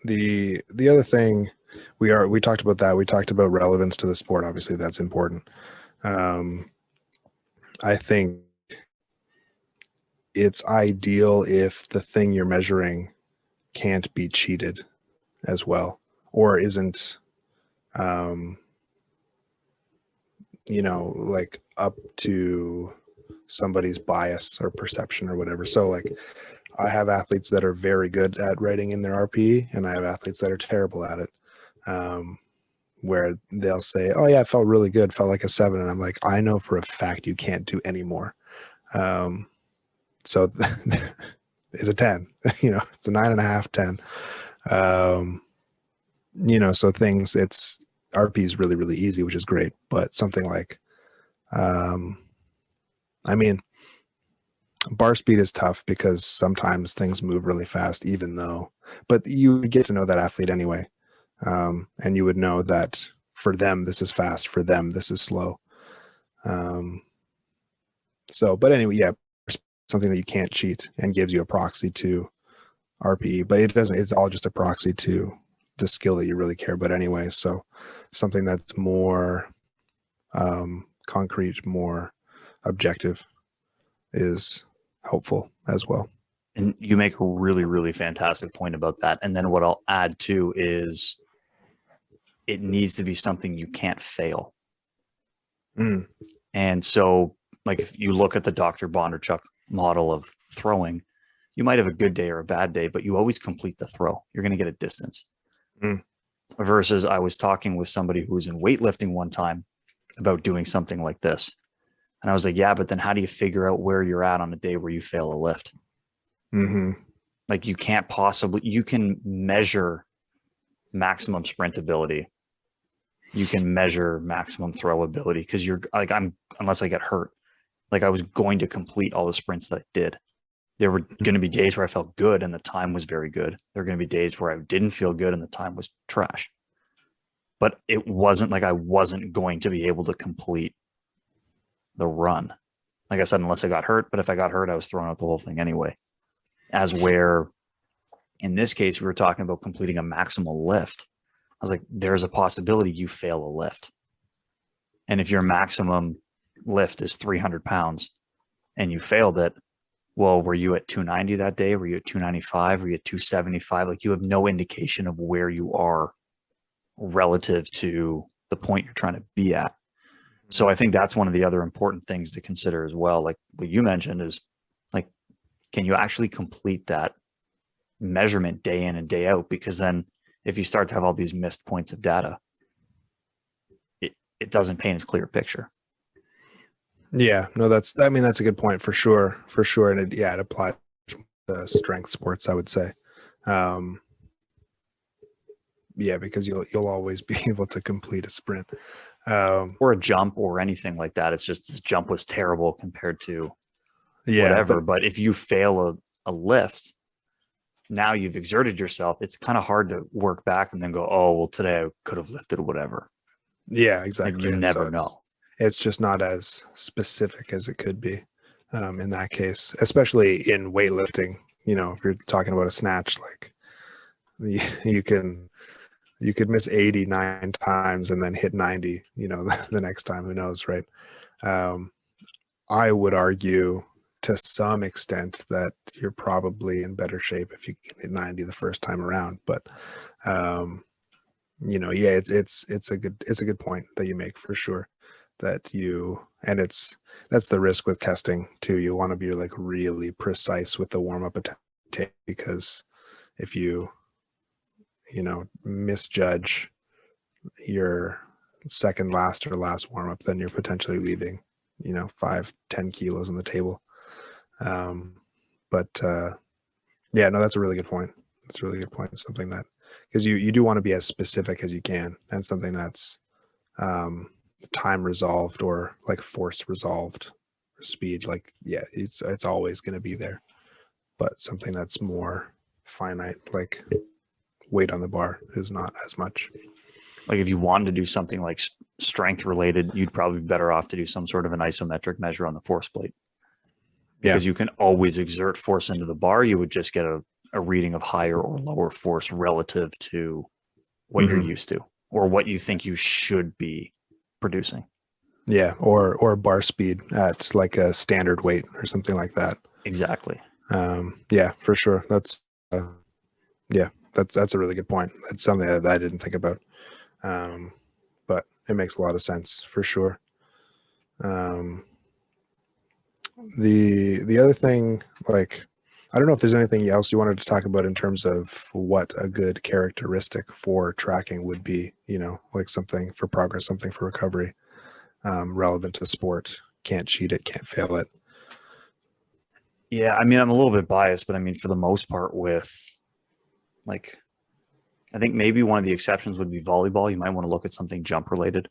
the other thing we talked about that. We talked about relevance to the sport. Obviously that's important. I think it's ideal if the thing you're measuring can't be cheated as well, or isn't, um, like up to somebody's bias or perception or whatever. So like I have athletes that are very good at writing in their RPE and I have athletes that are terrible at it. Um, where they'll say, "Oh yeah, it felt really good, felt like a 7." And I'm like, I know for a fact you can't do any more. Um, so it's a 10, it's a 9.5, 10. So it's RP is really, really easy, which is great. But something like, um, I mean, bar speed is tough because sometimes things move really fast, but you would get to know that athlete anyway. And you would know that for them, this is fast, for them, this is slow. Um, but anyway, yeah, something that you can't cheat and gives you a proxy to RPE, but it doesn't, it's all just a proxy to the skill that you really care about anyway. So something that's more concrete, more objective is helpful as well. And you make a really, really fantastic point about that. And then what I'll add too is it needs to be something you can't fail. Mm. And so, like, if you look at the Dr. Bondarchuk model of throwing, you might have a good day or a bad day, but you always complete the throw. You're going to get a distance. Mm. Versus, I was talking with somebody who was in weightlifting one time about doing something like this. And I was like, yeah, but then how do you figure out where you're at on a day where you fail a lift? Mm-hmm. Like, you can't possibly, you can measure maximum sprint ability. You can measure maximum throw ability because you're like, unless I get hurt, like I was going to complete all the sprints that I did. There were going to be days where I felt good and the time was very good. There were going to be days where I didn't feel good and the time was trash. But it wasn't like I wasn't going to be able to complete the run. Like I said, unless I got hurt. But if I got hurt, I was throwing out the whole thing anyway. As where in this case, we were talking about completing a maximal lift. I was like, there's a possibility you fail a lift. And if your maximum lift is 300 pounds and you failed it, well, were you at 290 that day? Were you at 295? Were you at 275? Like, you have no indication of where you are relative to the point you're trying to be at. So I think that's one of the other important things to consider as well. Like what you mentioned is, like, can you actually complete that measurement day in and day out? Because then if you start to have all these missed points of data, it doesn't paint as clear a picture. Yeah, no, that's a good point for sure. For sure. And it applies to strength sports, I would say. Yeah, because you'll always be able to complete a sprint. Or a jump or anything like that. It's just this jump was terrible compared to Yeah, whatever. But if you fail a lift, now you've exerted yourself. It's kind of hard to work back and then go, oh, well, today I could have lifted whatever. yeah, Like, exactly. you And so never know. it's just not as specific as it could be in that case, especially in weightlifting. If you're talking about a snatch, like you could miss 89 times and then hit 90, the next time, who knows, right? I would argue to some extent that you're probably in better shape if you can hit 90 the first time around. But yeah, it's a good point that you make for sure. And that's the risk with testing too. You want to be like really precise with the warm up attack, because if misjudge your second last or last warm up, then you're potentially leaving 5-10 kilos on the table. But yeah, no, that's a really good point. That's a really good point. Something that, because you do want to be as specific as you can, and something that's time resolved or like force resolved speed. Like, yeah, it's always going to be there, but something that's more finite, like weight on the bar, is not as much. Like if you wanted to do something like strength related, you'd probably be better off to do some sort of an isometric measure on the force plate, because you can always exert force into the bar. You would just get a reading of higher or lower force relative to what you're used to or what you think you should be producing. Yeah, or bar speed at like a standard weight or something like that. Exactly. Yeah, for sure. That's that's a really good point. That's something that I didn't think about. But it makes a lot of sense for sure. The other thing, like, I don't know if there's anything else you wanted to talk about in terms of what a good characteristic for tracking would be, like something for progress, something for recovery, relevant to sport. Can't cheat it, can't fail it. Yeah, I mean, I'm a little bit biased, but I mean, for the most part, with like, I think maybe one of the exceptions would be volleyball. You might want to look at something jump related.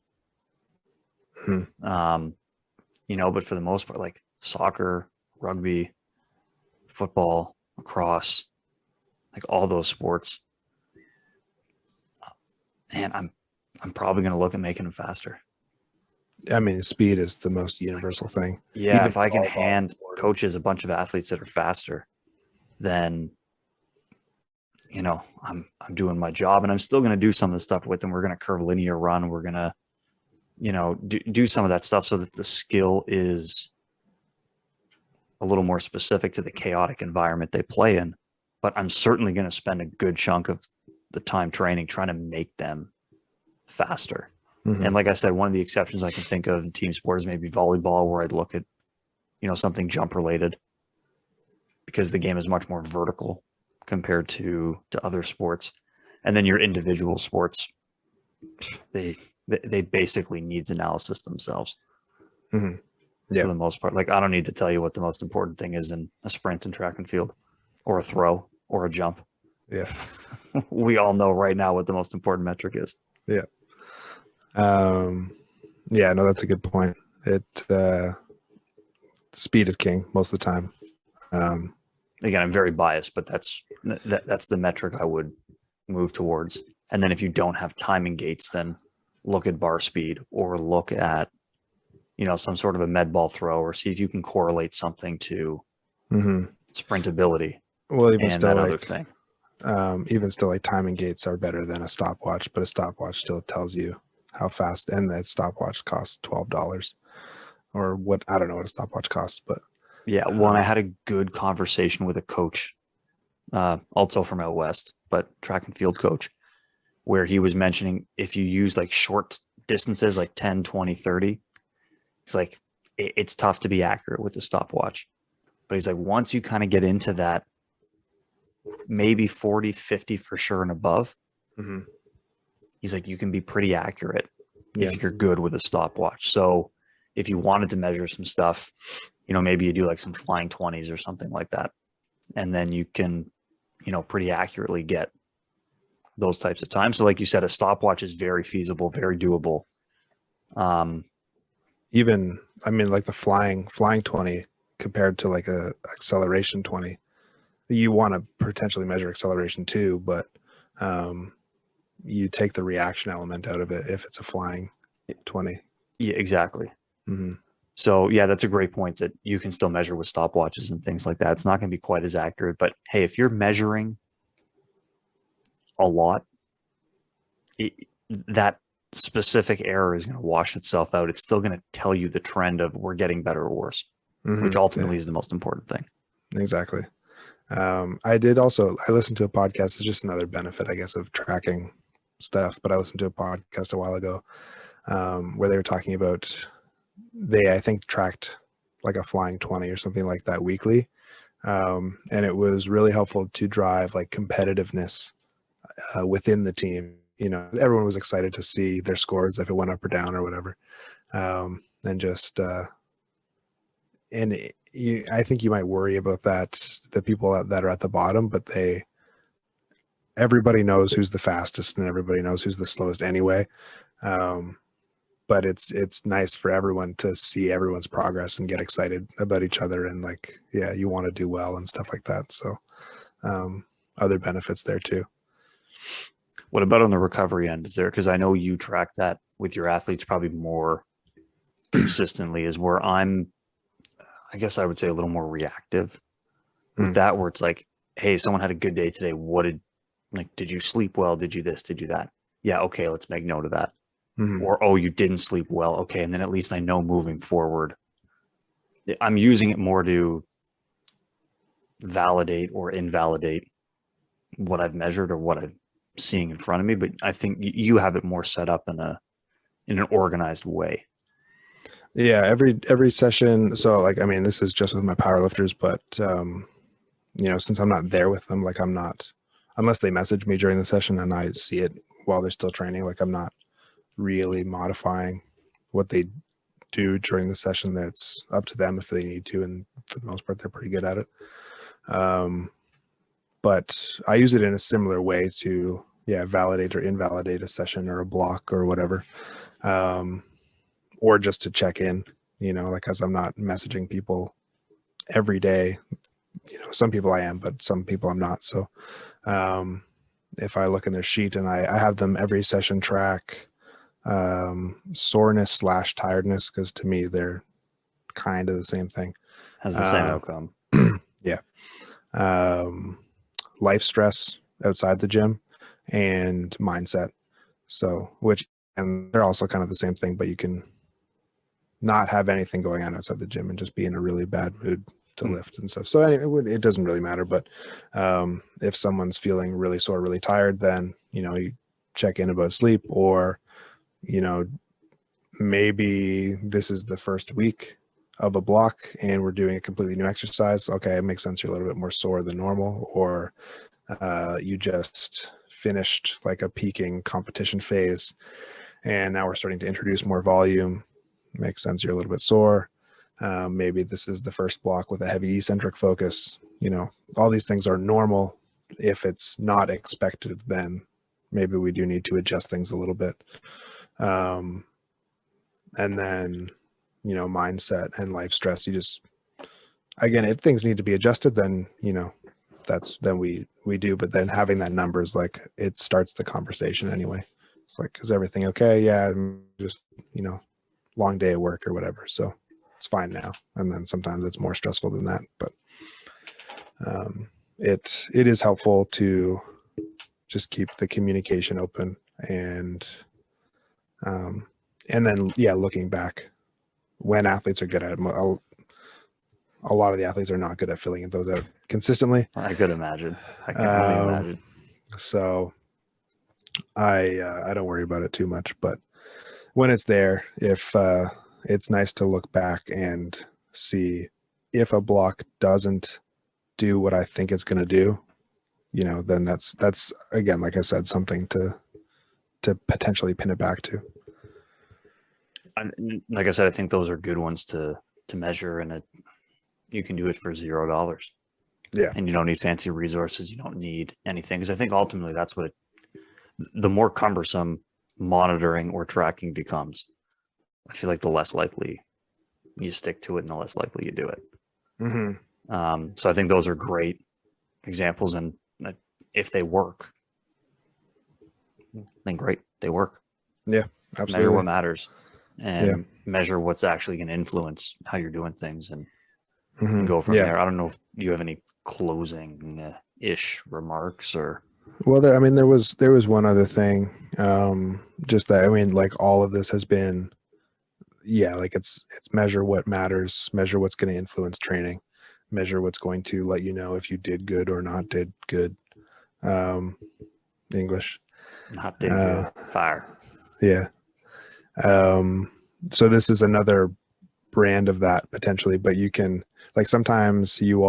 But for the most part, like soccer, rugby, football, lacrosse, like all those sports, man, I'm probably going to look at making them faster. I mean, speed is the most universal thing. Yeah, if I can hand coaches a bunch of athletes that are faster, then I'm doing my job, and I'm still going to do some of the stuff with them. We're going to curvilinear run. We're going to do some of that stuff so that the skill is a little more specific to the chaotic environment they play in. But I'm certainly going to spend a good chunk of the time training trying to make them faster. And like I said, one of the exceptions I can think of in team sports is maybe volleyball, where I'd look at, something jump related, because the game is much more vertical compared to other sports. And then your individual sports, they basically needs analysis themselves. Yeah. For the most part. Like, I don't need to tell you what the most important thing is in a sprint and track and field, or a throw, or a jump. Yeah. We all know right now what the most important metric is. Yeah. Yeah, no, that's a good point. Speed is king most of the time. Again, I'm very biased, but that's the metric I would move towards. And then if you don't have timing gates, then look at bar speed, or look at, some sort of a med ball throw, or see if you can correlate something to sprintability. Well, even and still, that other thing. Even still, like, timing gates are better than a stopwatch, but a stopwatch still tells you how fast, and that stopwatch costs $12 or what. I don't know what a stopwatch costs, but yeah. Well, I had a good conversation with a coach, also from out west, but track and field coach, where he was mentioning if you use like short distances, like 10, 20, 30, it's like, it's tough to be accurate with the stopwatch. But he's like, once you kind of get into that, maybe 40, 50 for sure and above, he's like, you can be pretty accurate if you're good with a stopwatch. So if you wanted to measure some stuff, maybe you do like some flying 20s or something like that. And then you can, pretty accurately get those types of times. So like you said, a stopwatch is very feasible, very doable. Even, I mean, like the flying 20 compared to like a acceleration 20, you want to potentially measure acceleration too, but you take the reaction element out of it if it's a flying 20. Yeah, exactly. So yeah, that's a great point, that you can still measure with stopwatches and things like that. It's not going to be quite as accurate, but hey, if you're measuring a lot, that specific error is going to wash itself out. It's still going to tell you the trend of we're getting better or worse, which ultimately is the most important thing. Exactly. I listened to a podcast. It's just another benefit, I guess, of tracking stuff, but I listened to a podcast a while ago where they were talking about I think tracked like a flying 20 or something like that weekly. And it was really helpful to drive like competitiveness within the team. You know, everyone was excited to see their scores if it went up or down or whatever. And just I think you might worry about that, the people that are at the bottom, but everybody knows who's the fastest and everybody knows who's the slowest anyway. But it's nice for everyone to see everyone's progress and get excited about each other, and like, yeah, you want to do well and stuff like that. So other benefits there too. What about on the recovery end? Is there, because I know you track that with your athletes probably more consistently, is where I guess I would say a little more reactive with that, where it's like, hey, someone had a good day today. Did you sleep well? Did you this? Did you that? Yeah. Okay. Let's make note of that. Mm-hmm. Or, oh, you didn't sleep well. Okay. And then at least I know moving forward, I'm using it more to validate or invalidate what I've measured or what I'm seeing in front of me. But I think you have it more set up in an organized way. Yeah, every session. So like, I mean, this is just with my powerlifters, but you know, since I'm not there with them, like I'm not, unless they message me during the session and I see it while they're still training, like I'm not really modifying what they do during the session. That's up to them if they need to, and for the most part they're pretty good at it. But I use it in a similar way to validate or invalidate a session or a block or whatever, or just to check in, you know, like, as I'm not messaging people every day. You know, some people I am, but some people I'm not. So if I look in their sheet and I have them every session track soreness / tiredness, because to me they're kind of the same thing. Has the same outcome. Yeah. Life stress outside the gym and mindset. So and they're also kind of the same thing, but you can not have anything going on outside the gym and just be in a really bad mood to lift and stuff. So anyway, it doesn't really matter. But if someone's feeling really sore, really tired, then, you know, you check in about sleep, or, you know, maybe this is the first week of a block and we're doing a completely new exercise. Okay, it makes sense you're a little bit more sore than normal, or you just finished like a peaking competition phase and now we're starting to introduce more volume. Makes sense you're a little bit sore. Maybe this is the first block with a heavy eccentric focus. You know, all these things are normal. If it's not expected, then maybe we do need to adjust things a little bit. And then, you know, mindset and life stress, you just, again, if things need to be adjusted, then, you know, then we do. But then having that number is like, it starts the conversation anyway. It's like, is everything okay? Yeah, just, you know, long day at work or whatever. So it's fine now. And then sometimes it's more stressful than that. But it is helpful to just keep the communication open, and then, looking back when athletes are good at it. A lot of the athletes are not good at filling those out consistently. I could imagine. I can only imagine. So I don't worry about it too much, but when it's there, if it's nice to look back and see if a block doesn't do what I think it's going to do, you know, then that's again, like I said, something to potentially pin it back to. Like I said, I think those are good ones to measure, and you can do it for $0. Yeah. And you don't need fancy resources. You don't need anything. Because I think ultimately that's what the more cumbersome monitoring or tracking becomes, I feel like the less likely you stick to it and the less likely you do it. Mm-hmm. So I think those are great examples. And if they work, then great, they work. Yeah, absolutely. Measure what matters, and measure what's actually going to influence how you're doing things, and go from there. I don't know if you have any closing ish remarks or. Well, there was one other thing. Just that, I mean, like, all of this has been, like it's measure what matters, measure what's going to influence training, measure what's going to let you know if you did good or not did good. English. Not dead good. Fire. Yeah. So this is another brand of that potentially, but you can, like, sometimes you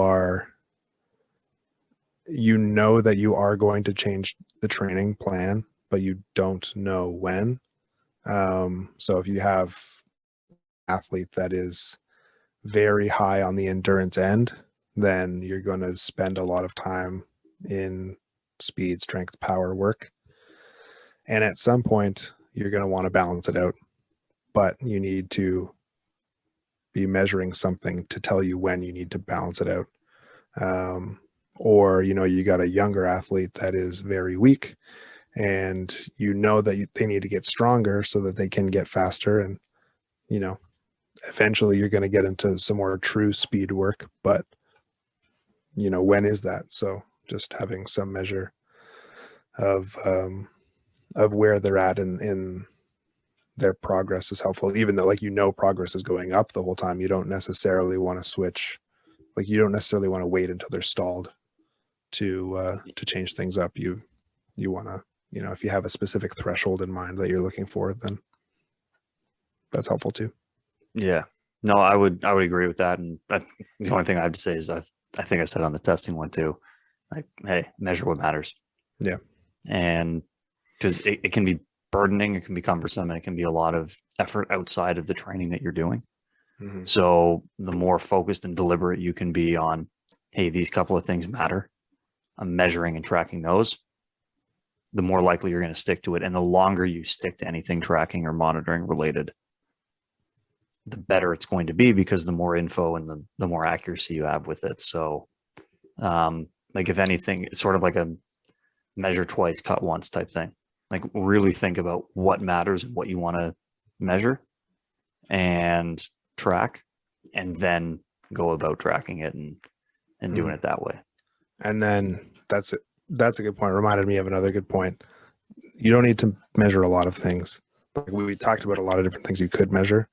know that you are going to change the training plan, but you don't know when. So if you have an athlete that is very high on the endurance end, then you're going to spend a lot of time in speed, strength, power work. And at some point, you're going to want to balance it out, but you need to be measuring something to tell you when you need to balance it out. Or, you got a younger athlete that is very weak, and they need to get stronger so that they can get faster. And, eventually you're going to get into some more true speed work, but when is that? So just having some measure of where they're at in their progress is helpful, even though, like, progress is going up the whole time. You don't necessarily want to switch. Like, you don't necessarily want to wait until they're stalled to change things up. You want to, if you have a specific threshold in mind that you're looking for, then that's helpful too. Yeah. No, I would agree with that. And the only thing I have to say is I think I said on the testing one too, like, hey, measure what matters. Yeah. And because it can be burdening, it can be cumbersome, and it can be a lot of effort outside of the training that you're doing. Mm-hmm. So the more focused and deliberate you can be on, hey, these couple of things matter, I'm measuring and tracking those, the more likely you're going to stick to it. And the longer you stick to anything tracking or monitoring related, the better it's going to be, because the more info and the more accuracy you have with it. So like, if anything, it's sort of like a measure twice, cut once type thing. Like, really think about what matters and what you want to measure and track, and then go about tracking it and doing it that way. And then that's it. That's a good point. Reminded me of another good point. You don't need to measure a lot of things. Like, we talked about a lot of different things you could measure,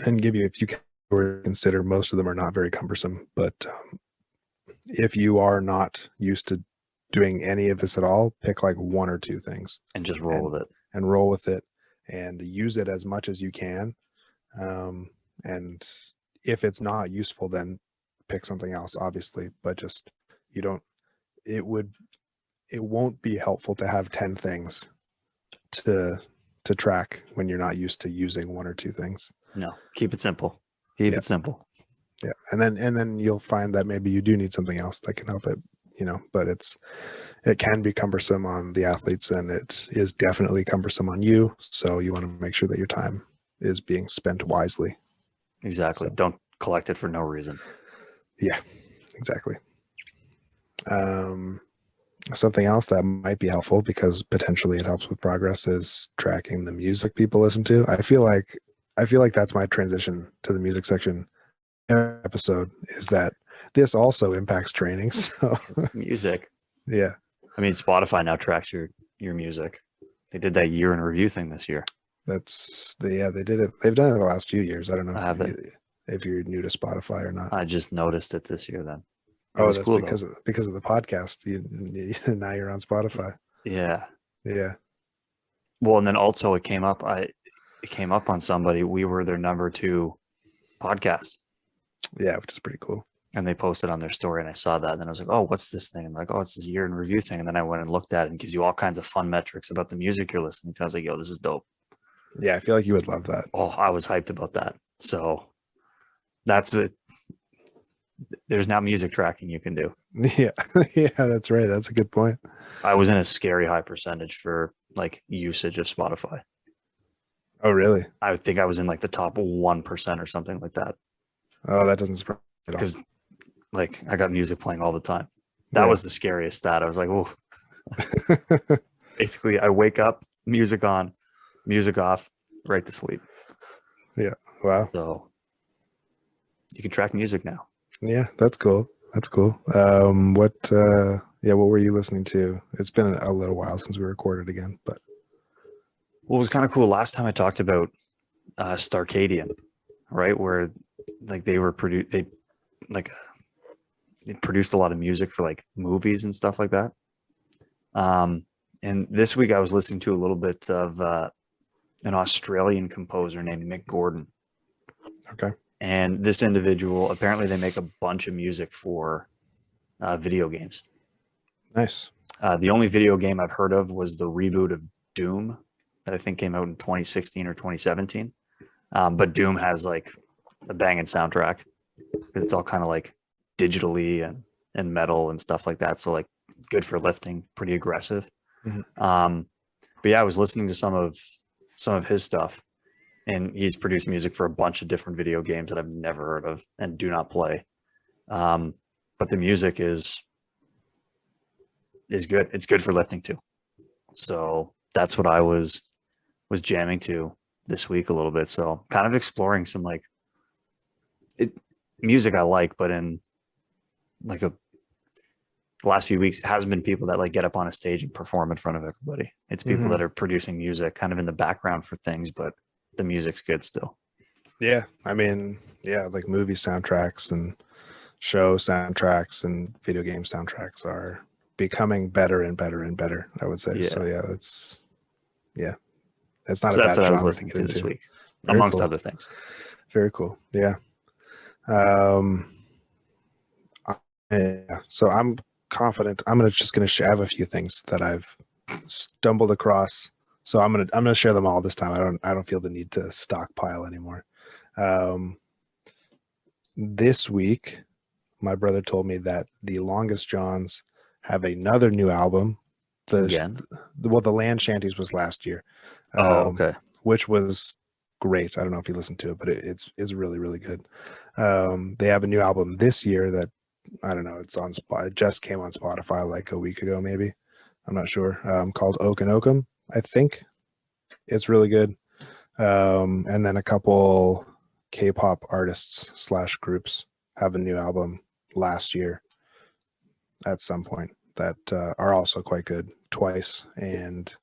and give you, if you can consider, most of them are not very cumbersome. But if you are not used to doing any of this at all, pick like one or two things and just roll with it. And roll with it, and use it as much as you can. And if it's not useful, then pick something else, obviously. But just, it won't be helpful to have 10 things to track when you're not used to using one or two things. No, keep it simple. Keep it simple. Yeah. And then you'll find that maybe you do need something else that can help it, but it can be cumbersome on the athletes, and it is definitely cumbersome on you. So you want to make sure that your time is being spent wisely. Exactly. So, don't collect it for no reason. Yeah, exactly. Something else that might be helpful, because potentially it helps with progress, is tracking the music people listen to. I feel like that's my transition to the music section episode, is that this also impacts training. So music. Yeah. I mean, Spotify now tracks your music. They did that year in review thing this year. They did it. They've done it the last few years. I don't know if you're new to Spotify or not. I just noticed it this year then. That's cool, because of the podcast. Now you're on Spotify. Yeah. Yeah. Well, and then also it came up on somebody. We were their number 2 podcast. Yeah, which is pretty cool. And they posted on their story, and I saw that, and then I was like, oh, what's this thing? And I'm like, oh, it's this year in review thing. And then I went and looked at it, and it gives you all kinds of fun metrics about the music you're listening to. I was like, yo, this is dope. Yeah, I feel like you would love that. Oh, I was hyped about that. So that's it. There's now music tracking you can do. Yeah. Yeah, that's right. That's a good point. I was in a scary high percentage for like usage of Spotify. Oh, really? I would think I was in like the top 1% or something like that. Oh, that doesn't surprise me at all. Because like, I got music playing all the time. That was the scariest stat. I was like, oh. Basically, I wake up, music on, music off, right to sleep. Yeah. Wow. So you can track music now. Yeah, that's cool. That's cool. What were you listening to? It's been a little while since we recorded again, but what was kind of cool last time I talked about Starcadian, right? Where like they produced a lot of music for like movies and stuff like that. And this week I was listening to a little bit of an Australian composer named Mick Gordon. Okay. And this individual, apparently, they make a bunch of music for video games. Nice. The only video game I've heard of was the reboot of Doom that I think came out in 2016 or 2017. But Doom has like a banging soundtrack. It's all kind of like digitally and metal and stuff like that. So like good for lifting, pretty aggressive. Mhm. But yeah, I was listening to some of his stuff, and he's produced music for a bunch of different video games that I've never heard of and do not play. But the music is good. It's good for lifting too. So that's what I was jamming to this week a little bit. So kind of exploring some like it music I like, but in like the last few weeks, it hasn't been people that like get up on a stage and perform in front of everybody. It's people that Mhm. are producing music kind of in the background for things, but the music's good still. Yeah, I mean, yeah, like movie soundtracks and show soundtracks and video game soundtracks are becoming better and better and better, I would say. So Yeah. yeah, it's not a So that's bad what I was genre to listening get to this into. week, Very amongst cool. other things. Very cool. Yeah. Um yeah. So I'm confident. Just gonna share. I have a few things that I've stumbled across. So I'm gonna share them all this time. I don't feel the need to stockpile anymore. Um this week my brother told me that the Longest Johns have another new album. The Again. the Land Shanties was last year, Oh, um, okay. which was great. I don't know if you listened to it, but it's really really good. They have a new album this year that I don't know. It's on spot. It just came on Spotify like a week ago, maybe. I'm not sure. Called Oak and Oakum. I think it's really good. And then a couple K-pop artists slash groups have a new album last year at some point that are also quite good. Twice and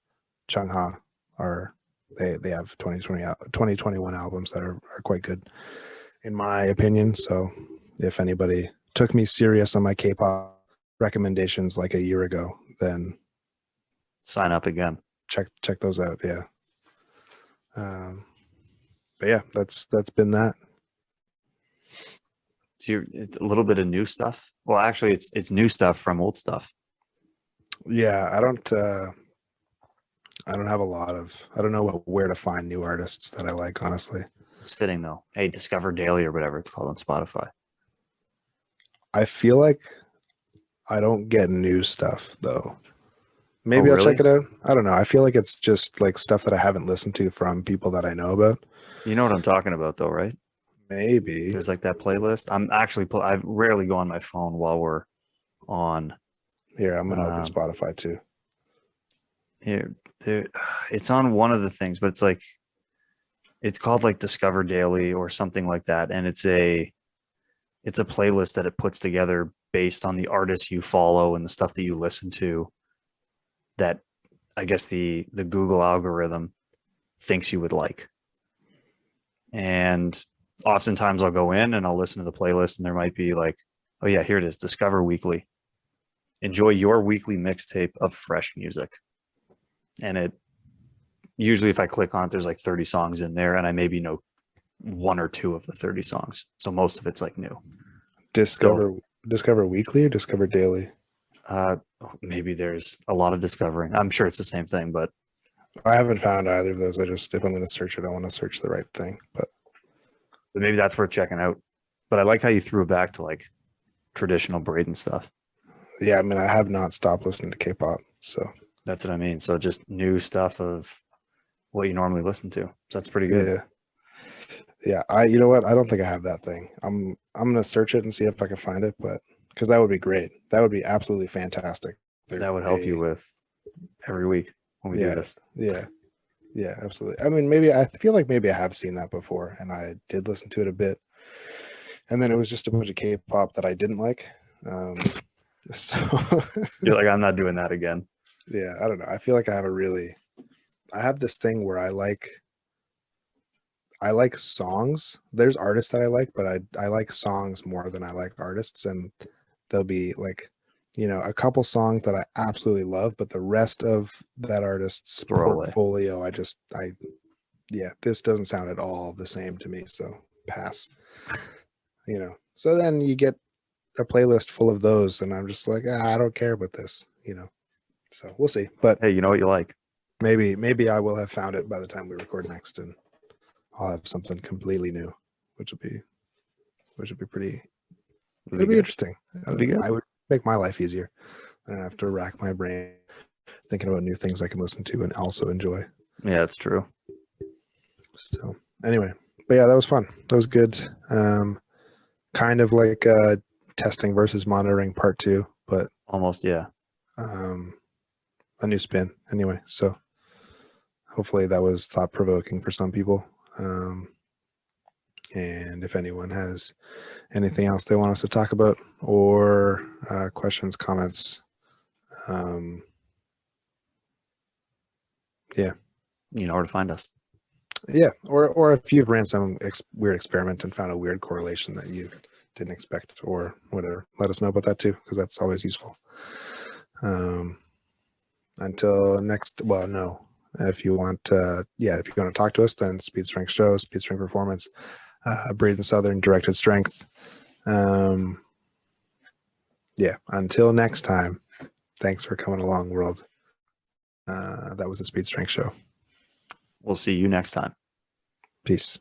Chungha are they have 2021 albums that are quite good in my opinion. So if anybody took me serious on my K-pop recommendations like a year ago, then Sign up again. check those out. Yeah. Um, but yeah, that's been that. So it's a little bit of new stuff. Well, actually, it's new stuff from old stuff. Yeah, I don't have a lot of I don't know where to find new artists that I like, honestly. It's fitting though. Hey, Discover Daily or whatever it's called on Spotify. I feel like I don't get new stuff though. Oh, Maybe I'll check really? it out. I don't know. I feel like it's just like stuff that I haven't listened to from people that I know about. You know what I'm talking about, though, right? Maybe. There's like that playlist. I'm actually, I rarely go on my phone while we're on. Here, I'm gonna open Um, Spotify too. here, there, it's on one of the things, but it's called like Discover Daily or something like that, and it's a playlist that it puts together based on the artists you follow and the stuff that you listen to. That I guess the Google algorithm thinks you would like. And oftentimes I'll go in and I'll listen to the playlist and there might be like, oh yeah, here it is, Discover Weekly. Enjoy your weekly mixtape of fresh music. And it usually if I click on it, there's like 30 songs in there and I maybe know one or two of the 30 songs. So most of it's like new. So Discover Weekly or Discover Daily? uh maybe there's a lot of discovering. I'm sure it's the same thing, but I haven't found either of those. I just if I'm gonna search it, I want to search the right thing. maybe that's worth checking out. But I like how you threw it back to like traditional Braden stuff. Yeah, I mean I have not stopped listening to K-pop. So That's what I mean. So just new stuff of what you normally listen to. So that's pretty good. yeah. Yeah, I you know what? I don't think I have that thing. I'm gonna search it and see if I can find it, but because that would be great. That would be absolutely fantastic. There's That would help you a with every week when we do yeah, this. yeah, yeah, absolutely. I mean, maybe I feel like maybe I have seen that before, and I did listen to it a bit, and then it was just a bunch of K-pop that I didn't like. So You're like, I'm not doing that again. yeah, I don't know. I feel like I have this thing where I like songs. There's artists that I like, but I like songs more than I like artists, and they'll be like a couple songs that I absolutely love, but the rest of that artist's Throw away. portfolio, yeah, this doesn't sound at all the same to me. So pass. So then you get a playlist full of those, and I'm just like, I don't care about this. So we'll see. But Hey, you know what you like? maybe I will have found it by the time we record next, and I'll have something completely new, which will be pretty. It'll be Good. interesting. It'll be good. I would make my life easier. I don't have to rack my brain thinking about new things I can listen to and also enjoy. Yeah, that's true. So anyway, but yeah, that was fun. That was good. Kind of like testing versus monitoring part 2, but Almost, yeah. A new spin anyway. So hopefully that was thought provoking for some people. And if anyone has anything else they want us to talk about, or questions, comments, yeah, You know where to find us. yeah, or if you've ran some weird experiment and found a weird correlation that you didn't expect or whatever, let us know about that too, because that's always useful. Until next, well, no, if you want if you want to talk to us, then Speed Strength Show, Speed Strength Performance, Braden Southern Directed Strength. Yeah, until next time, thanks for coming along, world. That was the Speed Strength Show. We'll see you next time. Peace.